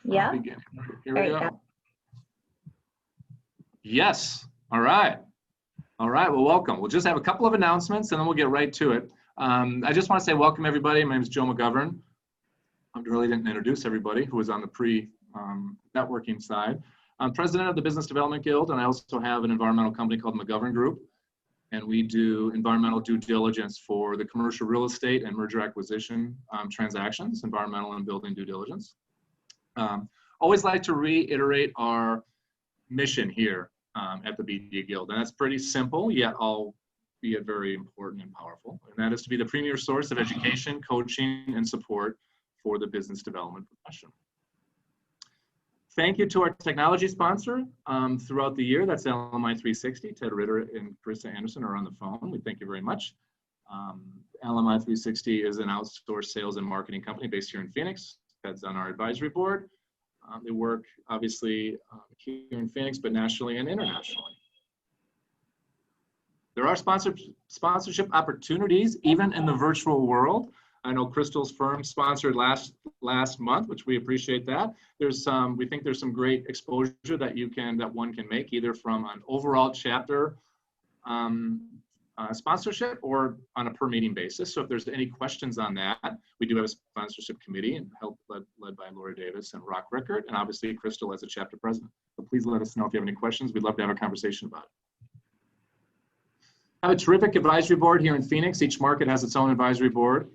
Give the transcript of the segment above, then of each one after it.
Yeah. Begin. Here we go. Yes. All right. All right. Well, welcome. We'll just have a couple of announcements and then we'll get right to it. I just want to say welcome, everybody. My name is Joe McGovern. I really didn't introduce everybody who was on the pre-networking side. I'm president of the Business Development Guild, and I also have an environmental company called McGovern Group. And we do environmental due diligence for the commercial real estate and merger acquisition transactions, environmental and building due diligence. Always like to reiterate our mission here at the BD Guild, and that's pretty simple, yet albeit very important and powerful, and that is to be the premier source of education, coaching, and support for the business development profession. Thank you to our technology sponsor throughout the year. That's LMI 360. Ted Ritter and Carissa Anderson are on the phone. We thank you very much. LMI 360 is an outsourced sales and marketing company based here in Phoenix. Ted's on our advisory board. They work obviously here in Phoenix, but nationally and internationally. There are sponsorship opportunities even in the virtual world. I know Crystal's firm sponsored last month, which we appreciate that. We think there's some great exposure that one can make either from an overall chapter sponsorship or on a per meeting basis. So if there's any questions on that, we do have a sponsorship committee and led by Laura Davis and Rock Rickard, and obviously Crystal as a chapter president. So please let us know if you have any questions. We'd love to have a conversation about it. I have a terrific advisory board here in Phoenix. Each market has its own advisory board.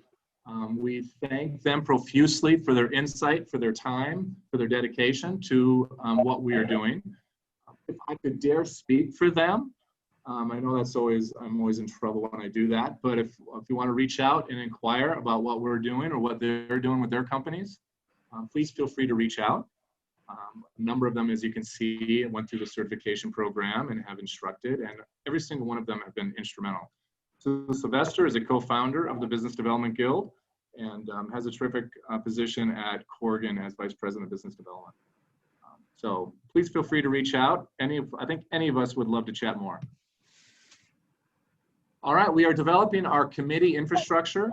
We thank them profusely for their insight, for their time, for their dedication to what we are doing. If I could dare speak for them, I know I'm always in trouble when I do that, but if you want to reach out and inquire about what we're doing or what they're doing with their companies, please feel free to reach out. A number of them, as you can see, went through the certification program and have instructed, and every single one of them have been instrumental. So Sylvester is a co-founder of the Business Development Guild and has a terrific position at Corgan as Vice President of Business Development. So please feel free to reach out. I think any of us would love to chat more. All right, we are developing our committee infrastructure,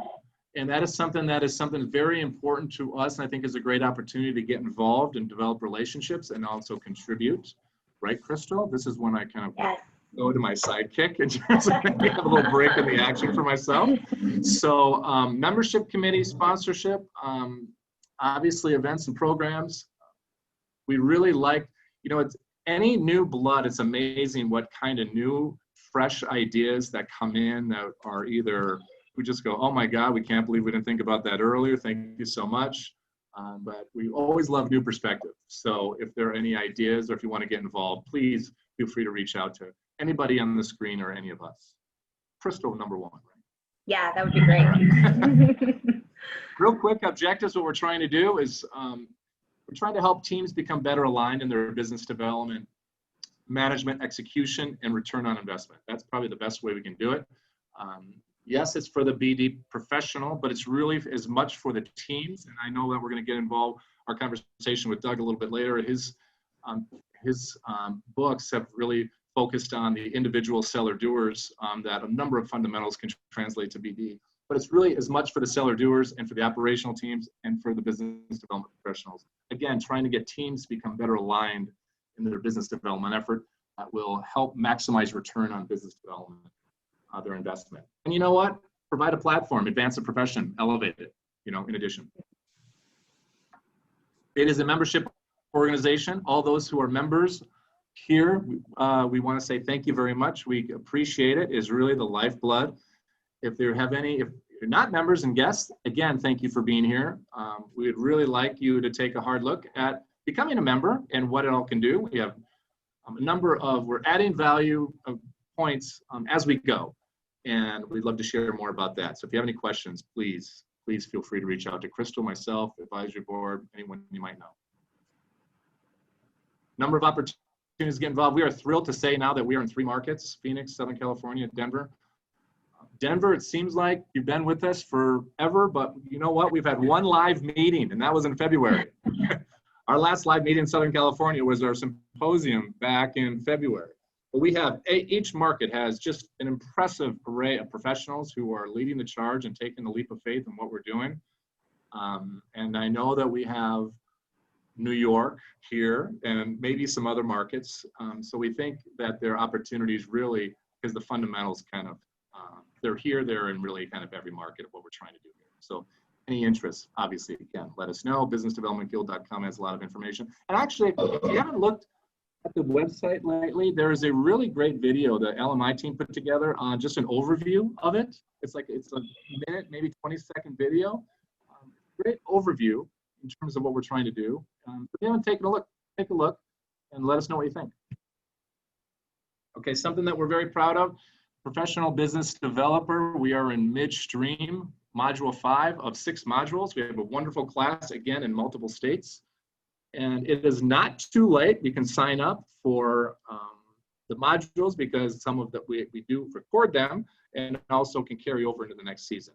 and that is something very important to us, and I think is a great opportunity to get involved and develop relationships and also contribute. Right, Crystal? This is when I kind of go to my sidekick in terms of have a little break in the action for myself. So membership committee, sponsorship, obviously events and programs. We really like, it's any new blood. It's amazing what kind of new, fresh ideas that come in that are either, we just go, oh my God, we can't believe we didn't think about that earlier. Thank you so much. But we always love new perspectives. So if there are any ideas or if you want to get involved, please feel free to reach out to anybody on the screen or any of us. Crystal, number one. Right? Yeah, that would be great. Real quick objectives, what we're trying to do is we're trying to help teams become better aligned in their business development, management, execution, and return on investment. That's probably the best way we can do it. Yes, it's for the BD professional, but it's really as much for the teams. And I know that we're going to get involved. Our conversation with Doug a little bit later, his books have really focused on the individual seller doers that a number of fundamentals can translate to BD. But it's really as much for the seller doers and for the operational teams and for the business development professionals. Again, trying to get teams to become better aligned in their business development effort that will help maximize return on business development, their investment. And you know what? Provide a platform, advance the profession, elevate it, in addition. It is a membership organization. All those who are members here, we want to say thank you very much. We appreciate it. It's really the lifeblood. If you're not members and guests, again, thank you for being here. We would really like you to take a hard look at becoming a member and what it all can do. We have we're adding value points as we go, and we'd love to share more about that. So if you have any questions, please feel free to reach out to Crystal, myself, advisory board, anyone you might know. Number of opportunities to get involved. We are thrilled to say now that we are in 3 markets: Phoenix, Southern California, Denver. Denver, it seems like you've been with us forever, but you know what? We've had 1 live meeting, and that was in February. Our last live meeting in Southern California was our symposium back in February. But we have, each market has just an impressive array of professionals who are leading the charge and taking the leap of faith in what we're doing. And I know that we have New York here, and maybe some other markets. So we think that there are opportunities really, because the fundamentals kind of, they're here, they're in really kind of every market of what we're trying to do here. So any interest, obviously, again, let us know. businessdevelopmentguild.com has a lot of information. And actually, if you haven't looked at the website lately, there is a really great video the LMI team put together on just an overview of it. It's a minute, maybe 20-second video. Great overview in terms of what we're trying to do. If you haven't taken a look, take a look and let us know what you think. Okay, something that we're very proud of, professional business developer. We are in midstream, module 5 of 6 modules. We have a wonderful class, again, in multiple states. And it is not too late. You can sign up for the modules because some of that we do record them and also can carry over into the next season.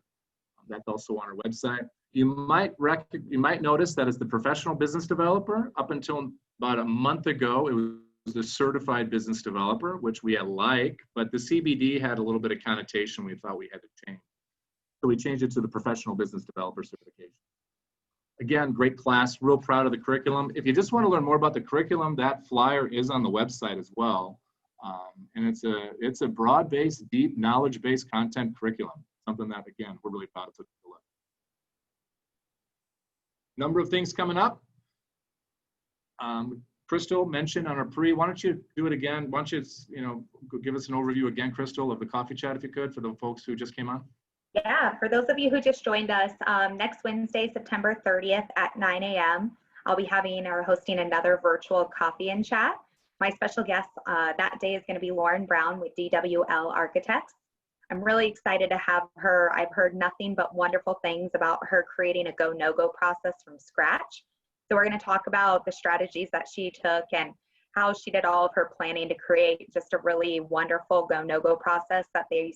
That's also on our website. You might notice that as the professional business developer, up until about a month ago, it was the certified business developer, which we like, but the CBD had a little bit of connotation we thought we had to change. So we changed it to the professional business developer certification. Again, great class, real proud of the curriculum. If you just want to learn more about the curriculum, that flyer is on the website as well. And it's a broad-based, deep, knowledge-based content curriculum, something that, again, we're really proud of. Number of things coming up. Crystal mentioned on our why don't you do it again? Why don't you, give us an overview again, Crystal, of the coffee chat, if you could, for the folks who just came on? Yeah, for those of you who just joined us, next Wednesday, September 30th at 9 a.m., I'll be hosting another virtual coffee and chat. My special guest that day is going to be Lauren Brown with DWL Architects. I'm really excited to have her. I've heard nothing but wonderful things about her creating a go, no-go process from scratch. So we're going to talk about the strategies that she took and how she did all of her planning to create just a really wonderful go, no-go process that they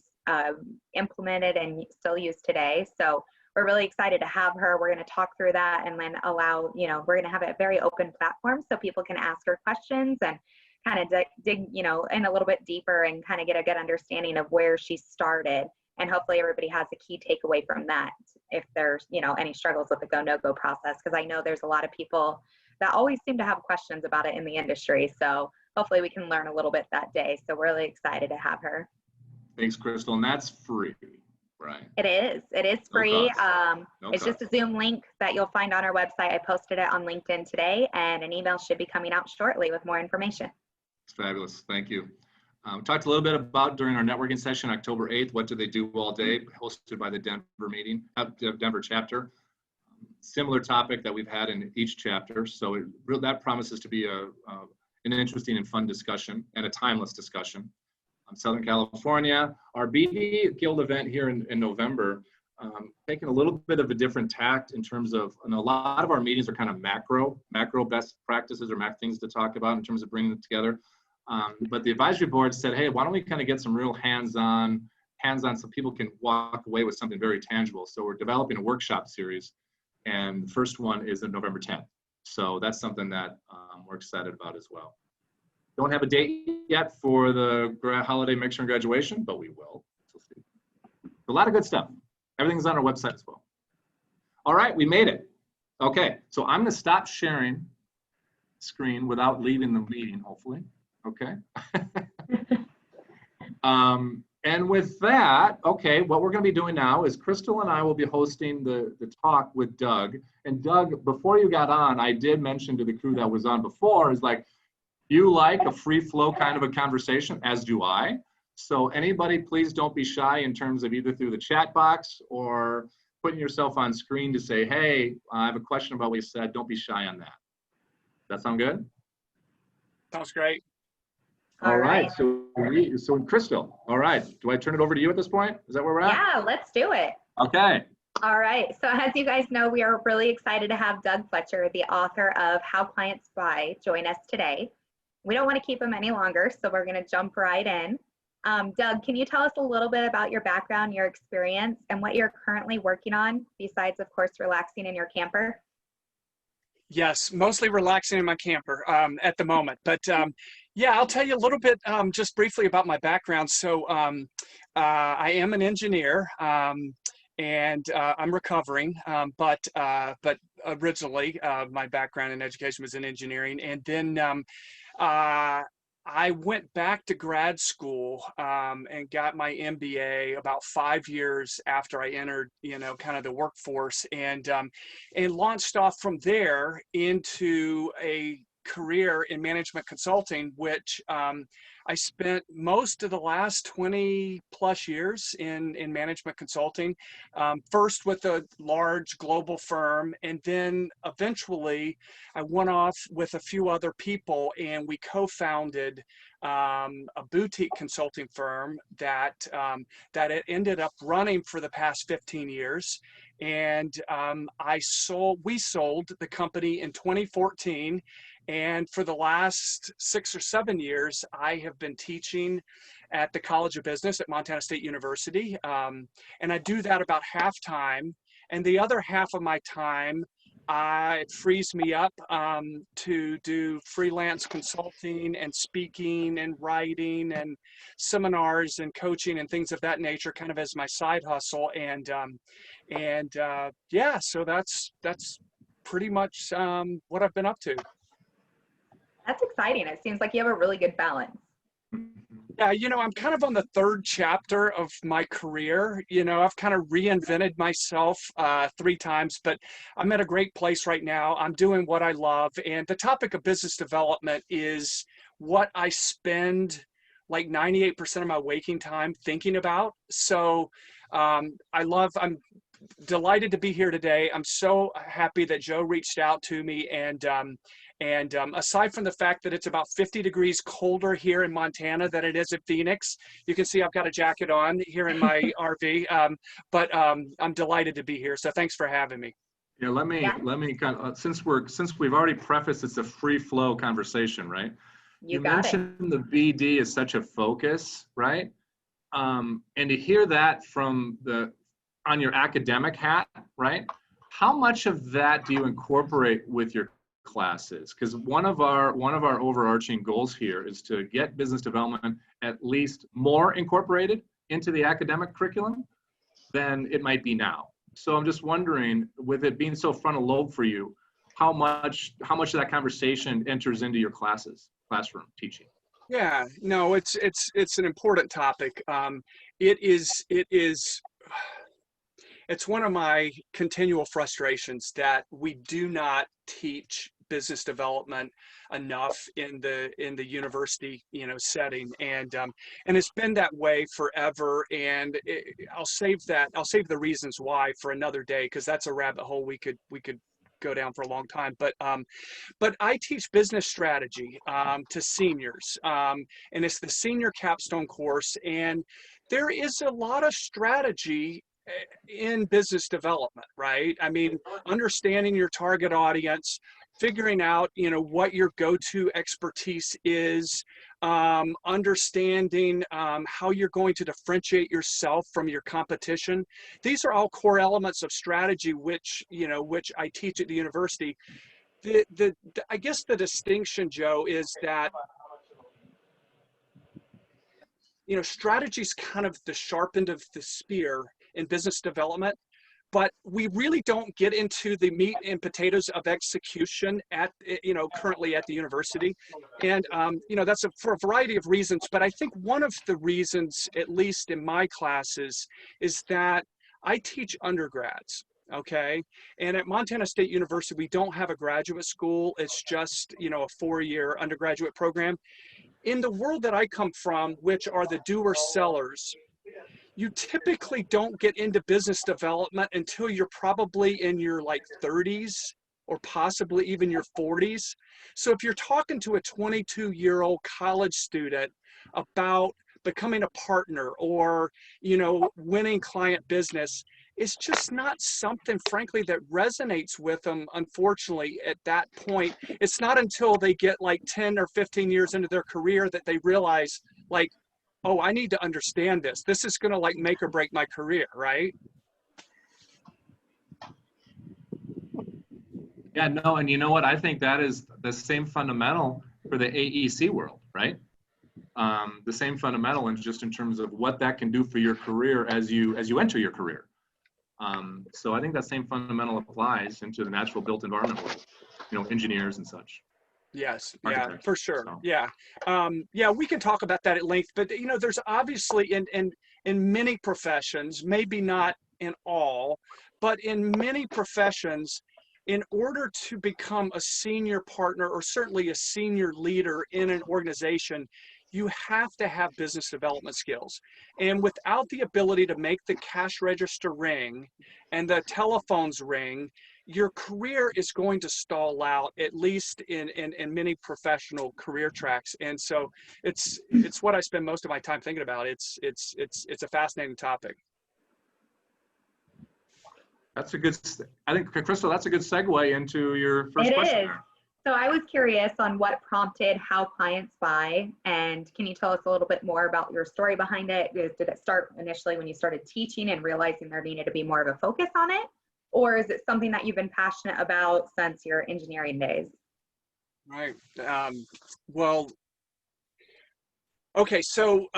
implemented and still use today. So we're really excited to have her. We're going to talk through that and then we're going to have a very open platform so people can ask her questions and kind of dig, in a little bit deeper and kind of get a good understanding of where she started. And hopefully everybody has a key takeaway from that if there's, any struggles with the go, no-go process, because I know there's a lot of people that always seem to have questions about it in the industry. So hopefully we can learn a little bit that day. So we're really excited to have her. Thanks, Crystal. And that's free, right? It is free. No it's cost. just a Zoom link that you'll find on our website. I posted it on LinkedIn today, and an email should be coming out shortly with more information. It's fabulous. Thank you. Talked a little bit about during our networking session, October 8th, what do they do all day, hosted by the Denver chapter. Similar topic that we've had in each chapter. So that promises to be an interesting and fun discussion and a timeless discussion. Southern California, our BD Guild event here in November, taking a little bit of a different tact in terms of, a lot of our meetings are kind of macro best practices or things to talk about in terms of bringing it together. But the advisory board said, hey, why don't we kind of get some real hands-on so people can walk away with something very tangible. So we're developing a workshop series, and the first one is on November 10th. So that's something that we're excited about as well. Don't have a date yet for the holiday mixer and graduation, but we will. We'll see. A lot of good stuff. Everything's on our website as well. All right, we made it. Okay, so I'm going to stop sharing screen without leaving the meeting, hopefully. Okay. And with that, okay, what we're going to be doing now is Crystal and I will be hosting the talk with Doug. And Doug, before you got on, I did mention to the crew that was on before, is like, you like a free flow kind of a conversation, as do I. So anybody, please don't be shy in terms of either through the chat box or putting yourself on screen to say, hey, I have a question about what you said. Don't be shy on that. That sound good? Sounds great. All right. So Crystal, all right. Do I turn it over to you at this point? Is that where we're at? Yeah, let's do it. Okay. All right. So as you guys know, we are really excited to have Doug Fletcher, the author of How Clients Buy, join us today. We don't want to keep him any longer, so we're going to jump right in. Doug, can you tell us a little bit about your background, your experience, and what you're currently working on, besides, of course, relaxing in your camper? Yes, mostly relaxing in my camper at the moment. But yeah, I'll tell you a little bit just briefly about my background. So I am an engineer. And I'm recovering, but originally. My background in education was in engineering, and then I went back to grad school and got my MBA about 5 years after I entered, kind of the workforce, and launched off from there into a career in management consulting, which I spent most of the last 20 plus years in management consulting, first with a large global firm, and then eventually I went off with a few other people and we co-founded a boutique consulting firm that it ended up running for the past 15 years. And we sold the company in 2014. And for the last 6 or 7 years, I have been teaching at the College of Business at Montana State University. And I do that about half time. And the other half of my time, it frees me up to do freelance consulting and speaking and writing and seminars and coaching and things of that nature, kind of as my side hustle. And yeah, so that's pretty much what I've been up to. That's exciting. It seems like you have a really good balance. Yeah, I'm kind of on the third chapter of my career. I've kind of reinvented myself 3 times, but I'm at a great place right now. I'm doing what I love. And the topic of business development is what I spend like 98% of my waking time thinking about. So I'm delighted to be here today. I'm so happy that Joe reached out to me, and aside from the fact that it's about 50 degrees colder here in Montana than it is in Phoenix, you can see I've got a jacket on here in my RV, but I'm delighted to be here. So thanks for having me. Yeah, let me kind of, since we've already prefaced it's a free flow conversation, right? You mentioned the BD is such a focus, right? And to hear that from on your academic hat, right? How much of that do you incorporate with your classes? Because one of our overarching goals here is to get business development at least more incorporated into the academic curriculum than it might be now. So I'm just wondering, with it being so frontal lobe for you, how much of that conversation enters into your classroom teaching? Yeah, no, it's an important topic. It's one of my continual frustrations that we do not teach business development enough in the university setting, and it's been that way forever. And I'll save the reasons why for another day, because that's a rabbit hole we could go down for a long time. But I teach business strategy to seniors, and it's the senior capstone course, and there is a lot of strategy in business development, right? I mean, understanding your target audience, figuring out, what your go-to expertise is, understanding how you're going to differentiate yourself from your competition. These are all core elements of strategy, which I teach at the university. I guess the distinction, Joe, is that strategy is kind of the sharp end of the spear in business development, but we really don't get into the meat and potatoes of execution currently at the university. And that's for a variety of reasons, but I think one of the reasons, at least in my classes, is that I teach undergrads. Okay. And at Montana State University, we don't have a graduate school. It's just, a 4-year undergraduate program. In the world that I come from, which are the doer sellers, you typically don't get into business development until you're probably in your 30s or possibly even your 40s. So if you're talking to a 22-year-old college student about becoming a partner or, winning client business, it's just not something, frankly, that resonates with them, unfortunately, at that point. It's not until they get 10 or 15 years into their career that they realize, oh, I need to understand this. This is going to make or break my career, right? Yeah, no, and you know what? I think that is the same fundamental for the AEC world, right? The same fundamental, and just in terms of what that can do for your career as you enter your career. So I think that same fundamental applies into the natural built environment world, engineers and such. Yes, yeah, Architects, for sure. so. Yeah. Yeah, we can talk about that at length, but there's obviously in many professions, maybe not in all, but in many professions, in order to become a senior partner or certainly a senior leader in an organization, you have to have business development skills. And without the ability to make the cash register ring and the telephones ring, your career is going to stall out, at least in many professional career tracks. And so it's what I spend most of my time thinking about. It's a fascinating topic. That's a good, I think, Crystal, that's a good segue into your first question. It is. So I was curious on what prompted how clients buy, and can you tell us a little bit more about your story behind it? Did it start initially when you started teaching and realizing there needed to be more of a focus on it? Or is it something that you've been passionate about since your engineering days? Right. Well, okay. So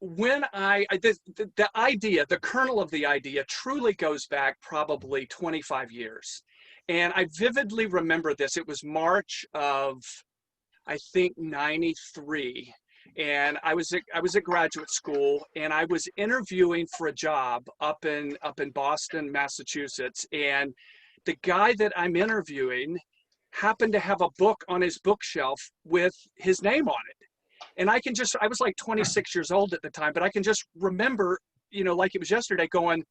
when the idea, the kernel of the idea truly goes back probably 25 years. And I vividly remember this. It was March of, I think, 93. And I was at graduate school, and I was interviewing for a job up in Boston, Massachusetts. And the guy that I'm interviewing happened to have a book on his bookshelf with his name on it. And I was like 26 years old at the time, but I can just remember, like it was yesterday, going,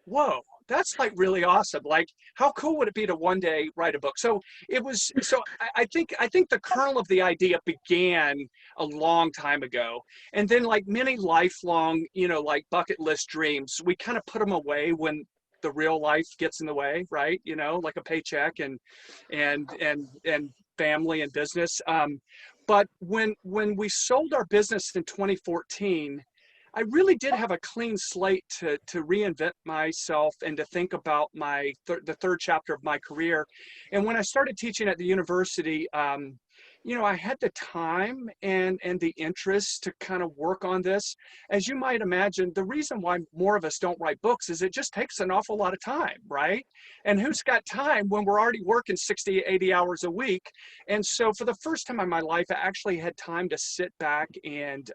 whoa, that's like really awesome. Like, how cool would it be to one day write a book? So I think the kernel of the idea began a long time ago. And then, like many lifelong, like bucket list dreams, we kind of put them away when the real life gets in the way, right? Like a paycheck and family and business. But when we sold our business in 2014, I really did have a clean slate to reinvent myself and to think about the third chapter of my career. And when I started teaching at the university, I had the time and the interest to kind of work on this. As you might imagine, the reason why more of us don't write books is it just takes an awful lot of time, right? And who's got time when we're already working 60, 80 hours a week? And so for the first time in my life, I actually had time to sit back and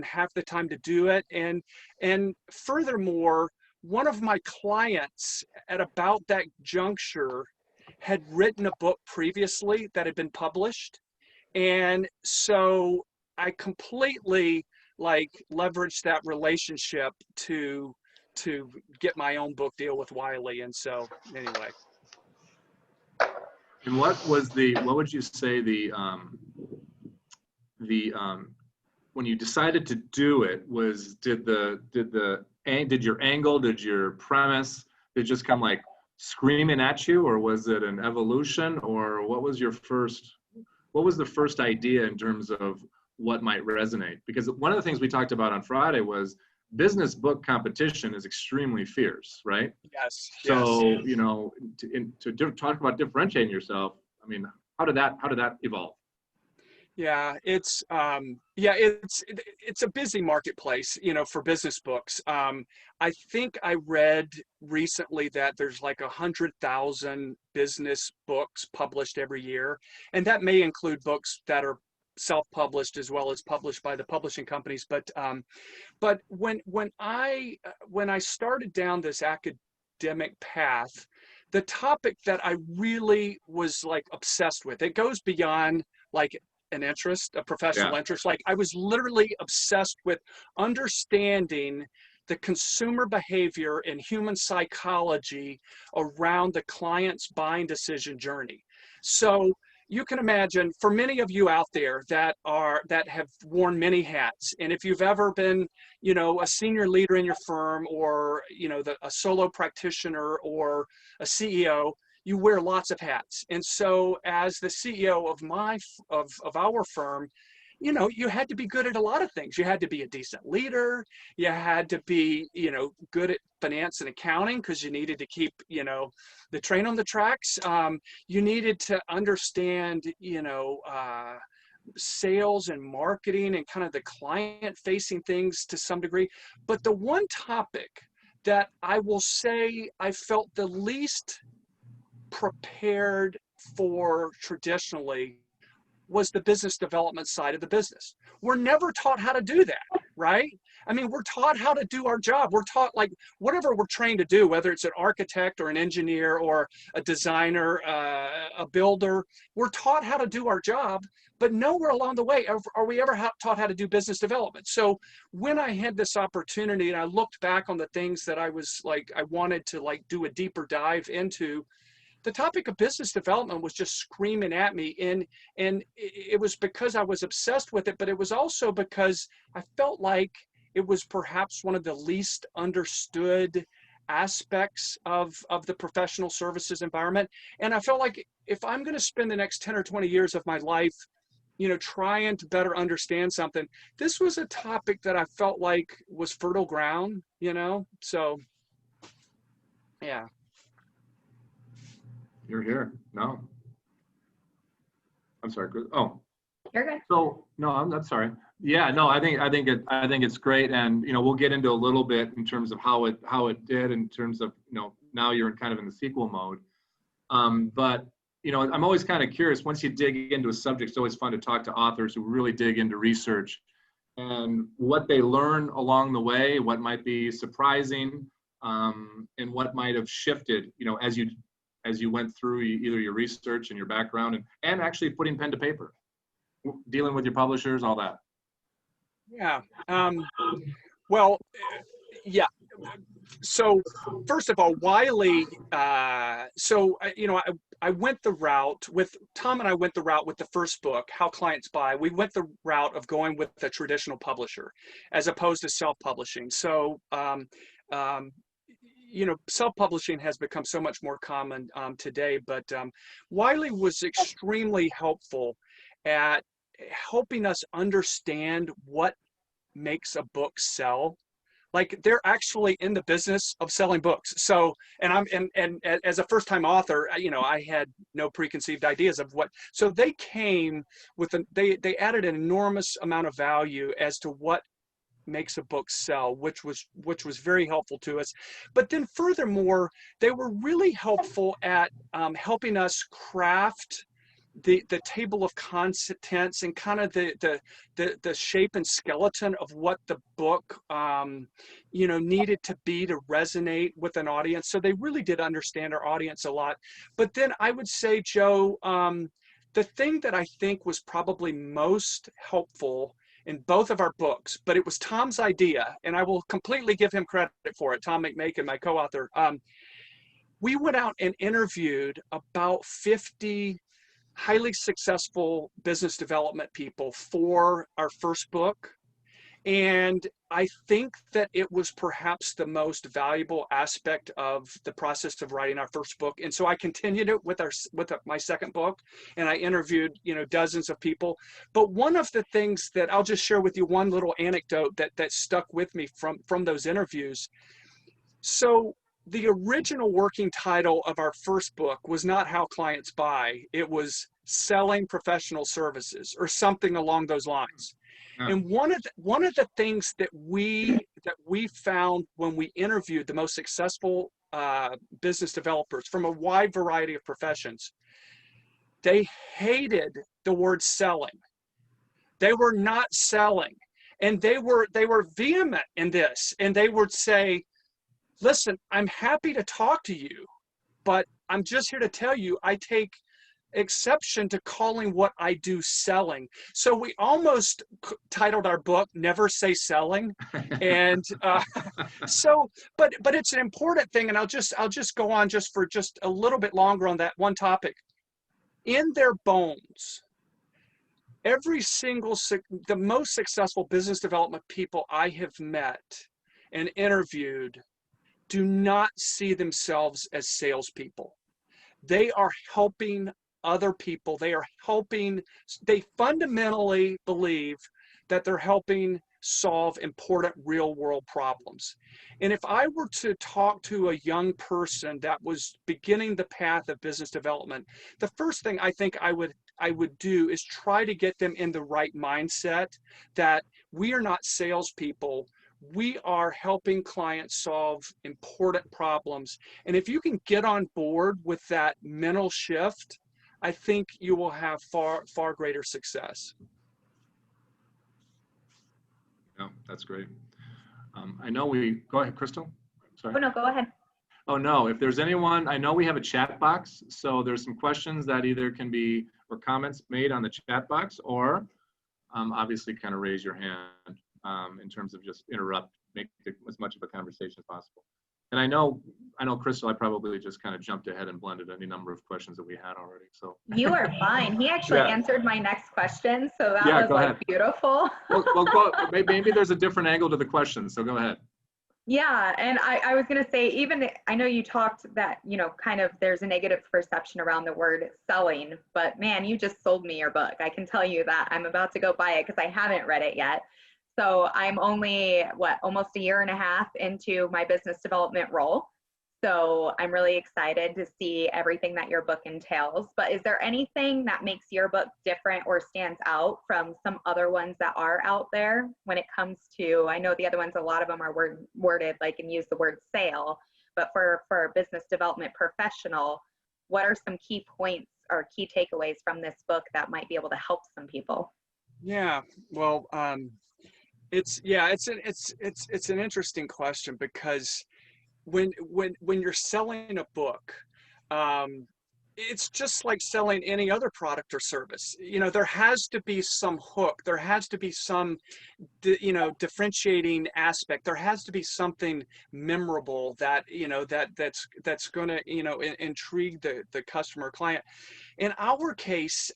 have the time to do it. And furthermore, one of my clients at about that juncture had written a book previously that had been published. And so I completely leveraged that relationship to get my own book deal with Wiley. And so anyway. And what would you say when you decided to do it did your angle, did your premise, did it just come like screaming at you, or was it an evolution, or what was the first idea in terms of what might resonate? Because one of the things we talked about on Friday was business book competition is extremely fierce, right? Yes. So, to talk about differentiating yourself, I mean, how did that evolve? Yeah, it's a busy marketplace, for business books. I think I read recently that there's like 100,000 business books published every year, and that may include books that are self-published as well as published by the publishing companies. But when I started down this academic path, the topic that I really was like obsessed with, it goes beyond like an interest, a professional interest. Like I was literally obsessed with understanding the consumer behavior and human psychology around the client's buying decision journey. So you can imagine, for many of you out there that have worn many hats, and if you've ever been, a senior leader in your firm, or a solo practitioner or a CEO, you wear lots of hats. And so as the CEO of our firm, you had to be good at a lot of things. You had to be a decent leader. You had to be, good at finance and accounting, because you needed to keep, the train on the tracks. You needed to understand, sales and marketing and kind of the client facing things to some degree. But the one topic that I will say I felt the least prepared for traditionally was the business development side of the business. We're never taught how to do that, right? I mean, we're taught how to do our job. We're taught like whatever we're trained to do, whether it's an architect or an engineer or a designer, a builder, we're taught how to do our job, but nowhere along the way are we ever taught how to do business development. So when I had this opportunity and I looked back on the things that I was like, I wanted to like do a deeper dive into, the topic of business development was just screaming at me, and it was because I was obsessed with it, but it was also because I felt like it was perhaps one of the least understood aspects of the professional services environment. And I felt like if I'm going to spend the next 10 or 20 years of my life, you know, trying to better understand something, this was a topic that I felt like was fertile ground, you know? So, yeah. You're here. No. I'm sorry. Oh. You're good. So no, I'm not sorry. Yeah, no, I think it's great, and you know, we'll get into a little bit in terms of how it did in terms of, you know, now you're kind of in the sequel mode. But you know, I'm always kind of curious, once you dig into a subject, it's always fun to talk to authors who really dig into research and what they learn along the way, what might be surprising, and what might have shifted, you know, as you went through either your research and your background and actually putting pen to paper, dealing with your publishers, all that. Yeah. Well, yeah. So first of all, Wiley, you know, I went the route with Tom, and I went the route with the first book, How Clients Buy. We went the route of going with the traditional publisher as opposed to self-publishing. So, you know, self-publishing has become so much more common today, but Wiley was extremely helpful at helping us understand what makes a book sell. Like, they're actually in the business of selling books. So, and as a first-time author, you know, I had no preconceived ideas of what. So they came with they added an enormous amount of value as to what makes a book sell, which was very helpful to us. But then furthermore, they were really helpful at helping us craft the table of contents and kind of the shape and skeleton of what the book you know, needed to be to resonate with an audience. So they really did understand our audience a lot. But then I would say, Joe, the thing that I think was probably most helpful in both of our books, but it was Tom's idea, and I will completely give him credit for it, Tom McMakin, my co-author. We went out and interviewed about 50 highly successful business development people for our first book. And I think that it was perhaps the most valuable aspect of the process of writing our first book. And so I continued it with my second book, and I interviewed, you know, dozens of people. But one of the things that I'll just share with you, one little anecdote that stuck with me from those interviews. So the original working title of our first book was not How Clients Buy. It was Selling Professional Services, or something along those lines. And one of the things that we found when we interviewed the most successful business developers from a wide variety of professions, they hated the word selling. They were not selling, and they were vehement in this, and they would say, "Listen, I'm happy to talk to you, but I'm just here to tell you I take exception to calling what I do selling." So we almost titled our book "Never Say Selling," and so, but it's an important thing, and I'll just go on just for just a little bit longer on that one topic. In their bones, the most successful business development people I have met and interviewed do not see themselves as salespeople. They are helping other people. They fundamentally believe that they're helping solve important real world problems. And if I were to talk to a young person that was beginning the path of business development, the first thing I think I would do is try to get them in the right mindset that we are not salespeople. we are helping clients solve important problems. And if you can get on board with that mental shift, I think you will have far, far greater success. Yeah, that's great. I know go ahead, Crystal. Sorry. Oh, no, go ahead. Oh, no, if there's anyone, I know we have a chat box, so there's some questions that either can be, or comments made on the chat box, or obviously kind of raise your hand in terms of just interrupt, make it as much of a conversation as possible. And I know, Crystal, I probably just kind of jumped ahead and blended any number of questions that we had already. So You are fine. He actually answered my next question, so that was like beautiful. well, maybe there's a different angle to the question, so go ahead. Yeah, and I was going to say, even I know you talked that, kind of there's a negative perception around the word selling, but man, you just sold me your book. I can tell you that. I'm about to go buy it because I haven't read it yet. So I'm only, almost a year and a half into my business development role. So I'm really excited to see everything that your book entails. But is there anything that makes your book different or stands out from some other ones that are out there when it comes to, I know the other ones, a lot of them are worded like and use the word sale, but for a business development professional, what are some key points or key takeaways from this book that might be able to help some people? Yeah, well, it's an interesting question, because when you're selling a book, it's just like selling any other product or service. There has to be some hook. There has to be some, differentiating aspect. There has to be something memorable that, that's going to, intrigue the customer client. In our case,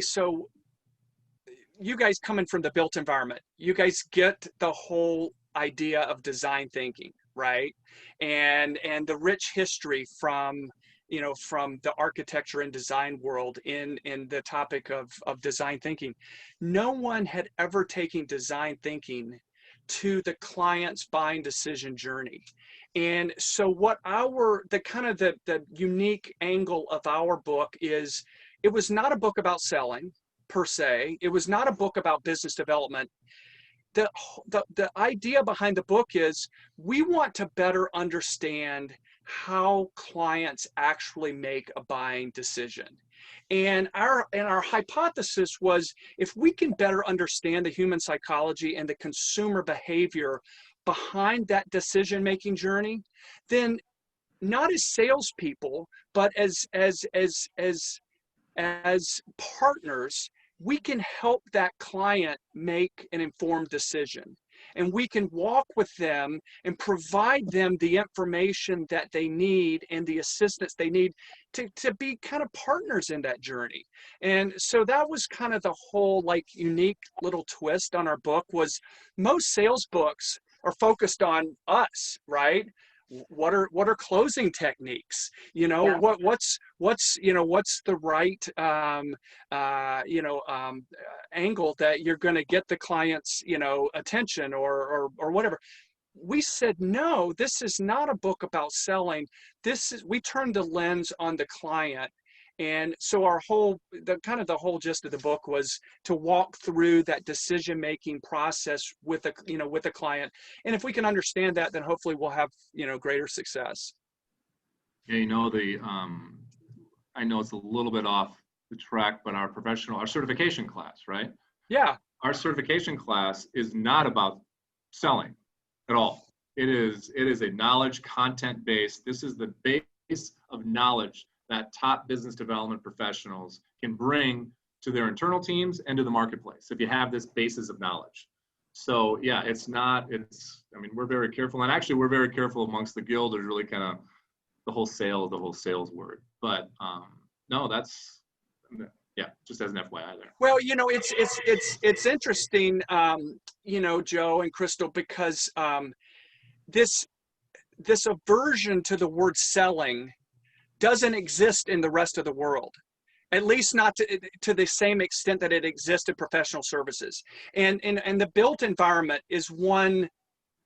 so you guys coming from the built environment, you guys get the whole idea of design thinking, right? And the rich history from the architecture and design world in the topic of design thinking. No one had ever taken design thinking to the client's buying decision journey. And so what the unique angle of our book is, it was not a book about selling per se. It was not a book about business development. The idea behind the book is, we want to better understand how clients actually make a buying decision. And our hypothesis was, if we can better understand the human psychology and the consumer behavior behind that decision-making journey, then not as salespeople, but as partners, we can help that client make an informed decision. And we can walk with them and provide them the information that they need and the assistance they need to be kind of partners in that journey. And so that was kind of the whole unique little twist on our book. Was most sales books are focused on us, right? What are closing techniques? What's the right angle that you're going to get the client's attention or whatever. We said, no, this is not a book about selling. We turned the lens on the client. And so the whole gist of the book was to walk through that decision-making process with the client. And if we can understand that, then hopefully we'll have, greater success. Yeah, I know it's a little bit off the track, but our certification class, right? Yeah. Our certification class is not about selling at all. It is a knowledge content base. This is the base of knowledge that top business development professionals can bring to their internal teams and to the marketplace if you have this basis of knowledge. So yeah, we're very careful, and actually we're very careful amongst the guild is really kind of the whole sales word. But no, that's, yeah, just as an FYI there. Well, it's interesting, Joe and Crystal, because this aversion to the word selling doesn't exist in the rest of the world, at least not to the same extent that it exists in professional services. And the built environment is one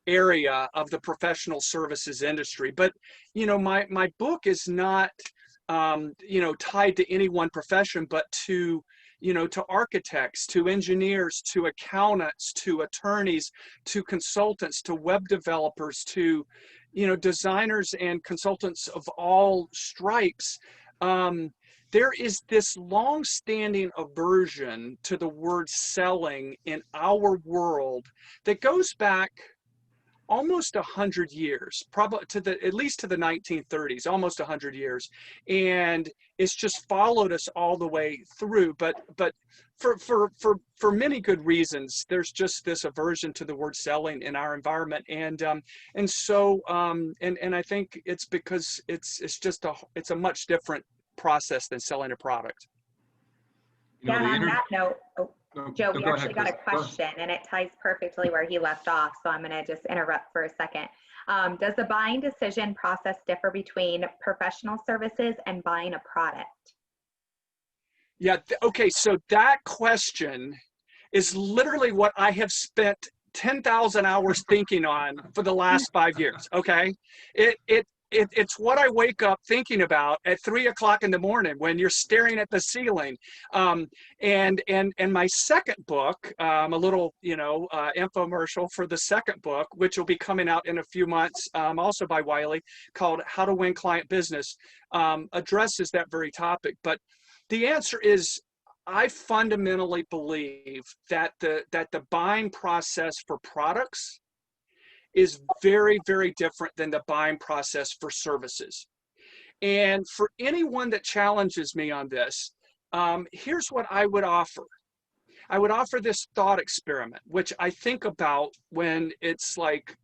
area of the professional services industry. But, my book is not, tied to any one profession, but to to architects, to engineers, to accountants, to attorneys, to consultants, to web developers, to, designers and consultants of all stripes. There is this long-standing aversion to the word selling in our world that goes back almost 100 years, probably at least to the 1930s, almost 100 years, and it's just followed us all the way through. But for many good reasons, there's just this aversion to the word selling in our environment, and so I think it's because it's a much different process than selling a product. Yeah, on that note, Joe, we go actually ahead, got a Chris. question, and it ties perfectly where he left off, so I'm going to just interrupt for a second. Does the buying decision process differ between professional services and buying a product? Yeah, okay, so that question is literally what I have spent 10,000 hours thinking on for the last 5 years, okay? It's what I wake up thinking about at 3 o'clock in the morning when you're staring at the ceiling. And my second book, a little, infomercial for the second book, which will be coming out in a few months, also by Wiley, called How to Win Client Business, addresses that very topic. But the answer is, I fundamentally believe that the buying process for products is very, very different than the buying process for services. And for anyone that challenges me on this, here's what I would offer. I would offer this thought experiment, which I think about when it's like,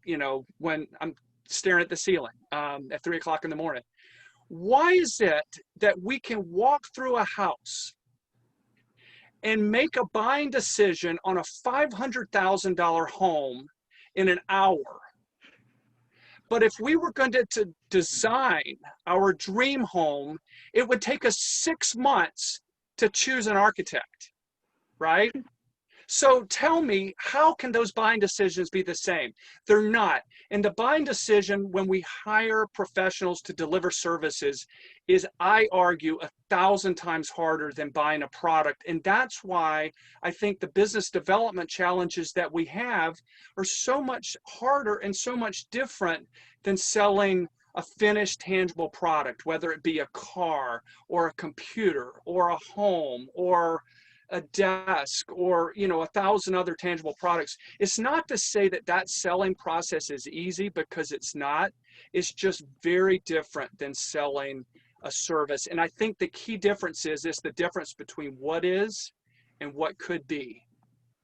when I'm staring at the ceiling at 3 o'clock in the morning. Why is it that we can walk through a house and make a buying decision on a $500,000 home in an hour? But if we were going to design our dream home, it would take us 6 months to choose an architect, right? So tell me, how can those buying decisions be the same? They're not. And the buying decision when we hire professionals to deliver services is, I argue, 1,000 times harder than buying a product. And that's why I think the business development challenges that we have are so much harder and so much different than selling a finished tangible product, whether it be a car or a computer or a home or a desk or 1,000 other tangible products. It's not to say that selling process is easy, because it's not. It's just very different than selling a service. And I think the key difference is the difference between what is and what could be.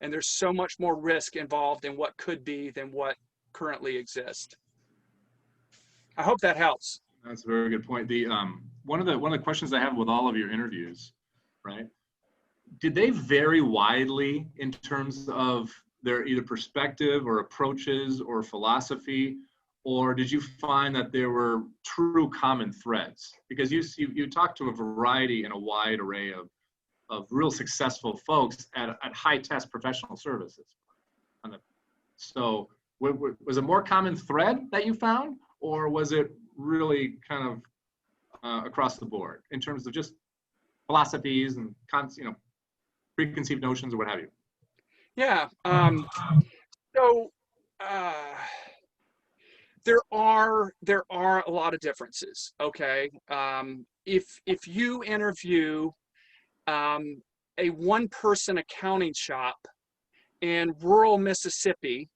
And there's so much more risk involved in what could be than what currently exists. I hope that helps. That's a very good point. The one of the questions I have with all of your interviews, right? Did they vary widely in terms of their either perspective or approaches or philosophy, or did you find that there were true common threads? Because you talked to a variety and a wide array of real successful folks at high test professional services. So was a more common thread that you found, or was it really kind of across the board in terms of just philosophies and preconceived notions or what have you? Yeah. So there are a lot of differences. Okay. If you interview a one-person accounting shop in rural Mississippi,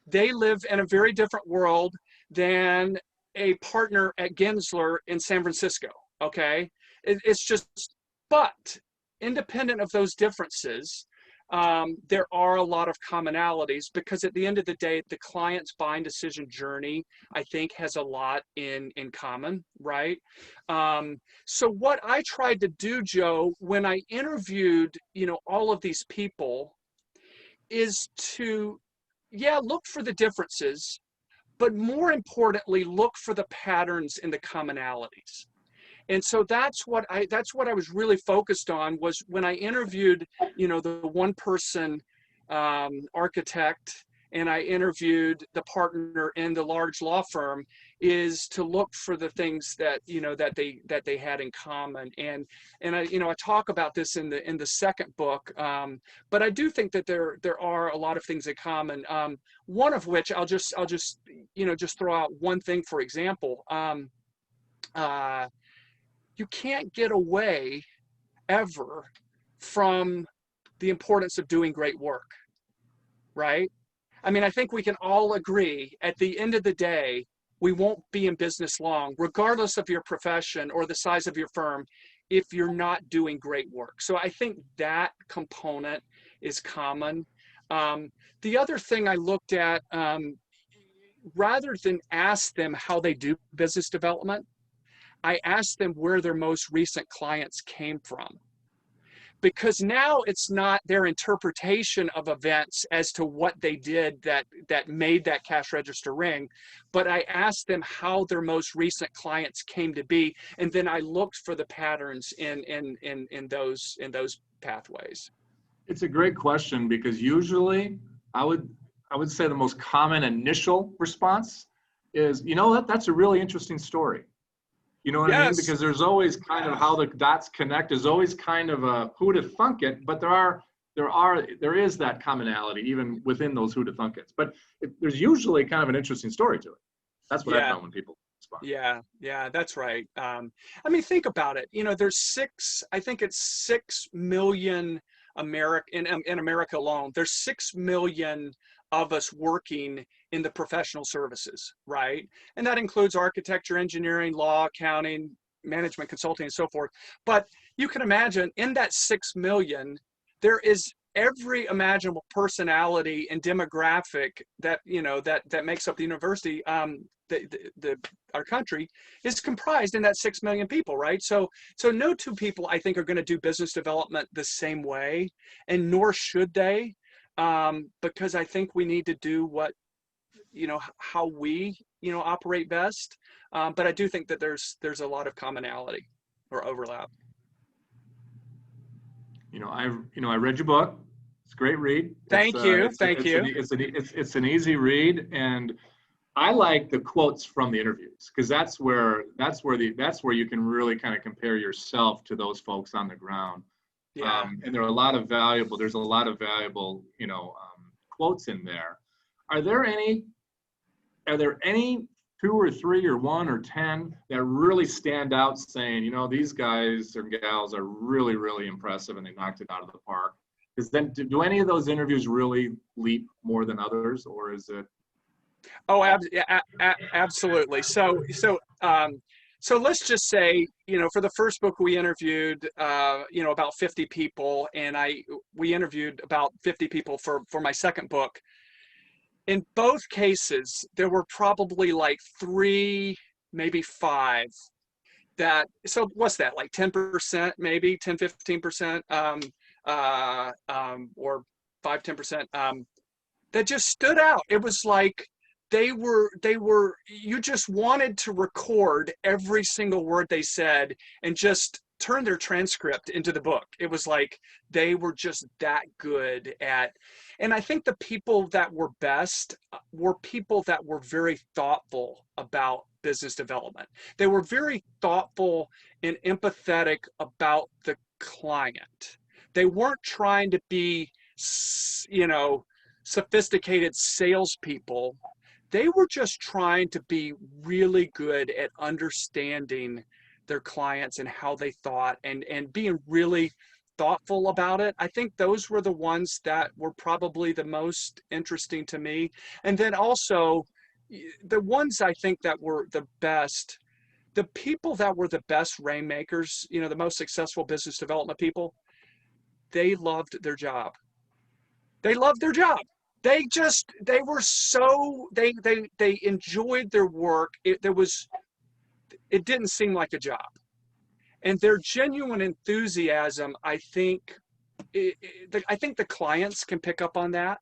they live in a very different world than a partner at Gensler in San Francisco. Okay. It's just, but independent of those differences, there are a lot of commonalities, because at the end of the day, the client's buying decision journey, I think, has a lot in common, right? So what I tried to do, Joe, when I interviewed, all of these people, is to, look for the differences, but more importantly, look for the patterns and the commonalities. And so that's what I was really focused on, was when I interviewed, the one-person architect, and I interviewed the partner in the large law firm, is to look for the things that, that they had in common. And I, I talk about this in the second book, but I do think that there are a lot of things in common. One of which I'll just just throw out one thing, for example. You can't get away ever from the importance of doing great work, right? I mean, I think we can all agree at the end of the day, we won't be in business long, regardless of your profession or the size of your firm, if you're not doing great work. So I think that component is common. The other thing I looked at, rather than ask them how they do business development, I asked them where their most recent clients came from. Because now it's not their interpretation of events as to what they did that made that cash register ring, but I asked them how their most recent clients came to be, and then I looked for the patterns in those pathways. It's a great question, because usually I would say the most common initial response is, you know what, that's a really interesting story. You know what I mean? Because there's always kind of how the dots connect. There's always kind of a who to thunk it, but there is that commonality even within those who to thunk it. But there's usually kind of an interesting story to it. That's what I found when people respond. Yeah, that's right. I mean, think about it. There's I think it's 6 million in America alone. There's 6 million of us working in the professional services, right? And that includes architecture, engineering, law, accounting, management, consulting, and so forth. But you can imagine in that 6 million, there is every imaginable personality and demographic that, that makes up the university, our country is comprised in that 6 million people, right? So no two people, I think, are going to do business development the same way, and nor should they, because I think we need to do what, how we, operate best. But I do think that there's a lot of commonality or overlap. I read your book. It's a great read. Thank you. It's an easy read, and I like the quotes from the interviews, because that's where you can really kind of compare yourself to those folks on the ground. Yeah. And there's a lot of valuable, quotes in there. Are there any 2 or 3 or 1 or 10 that really stand out, saying, these guys or gals are really, really impressive and they knocked it out of the park? Because then, do any of those interviews really leap more than others, or is it? Oh, absolutely. So let's just say, for the first book we interviewed, about 50 people, and we interviewed about 50 people for my second book. In both cases, there were probably like 3, maybe 5 that, so what's that, like 10%, maybe 10, 15%, or 5, 10%, that just stood out. It was like, they were, you just wanted to record every single word they said and just turn their transcript into the book. It was like they were just that good at, and I think the people that were best were people that were very thoughtful about business development. They were very thoughtful and empathetic about the client. They weren't trying to be, sophisticated salespeople. They were just trying to be really good at understanding their clients and how they thought, and being really thoughtful about it. I think those were the ones that were probably the most interesting to me. And then also the ones I think that were the best, the people that were the best rainmakers, the most successful business development people, they loved their job. They loved their job. They were so, they enjoyed their work. It didn't seem like a job. And their genuine enthusiasm, I think the clients can pick up on that.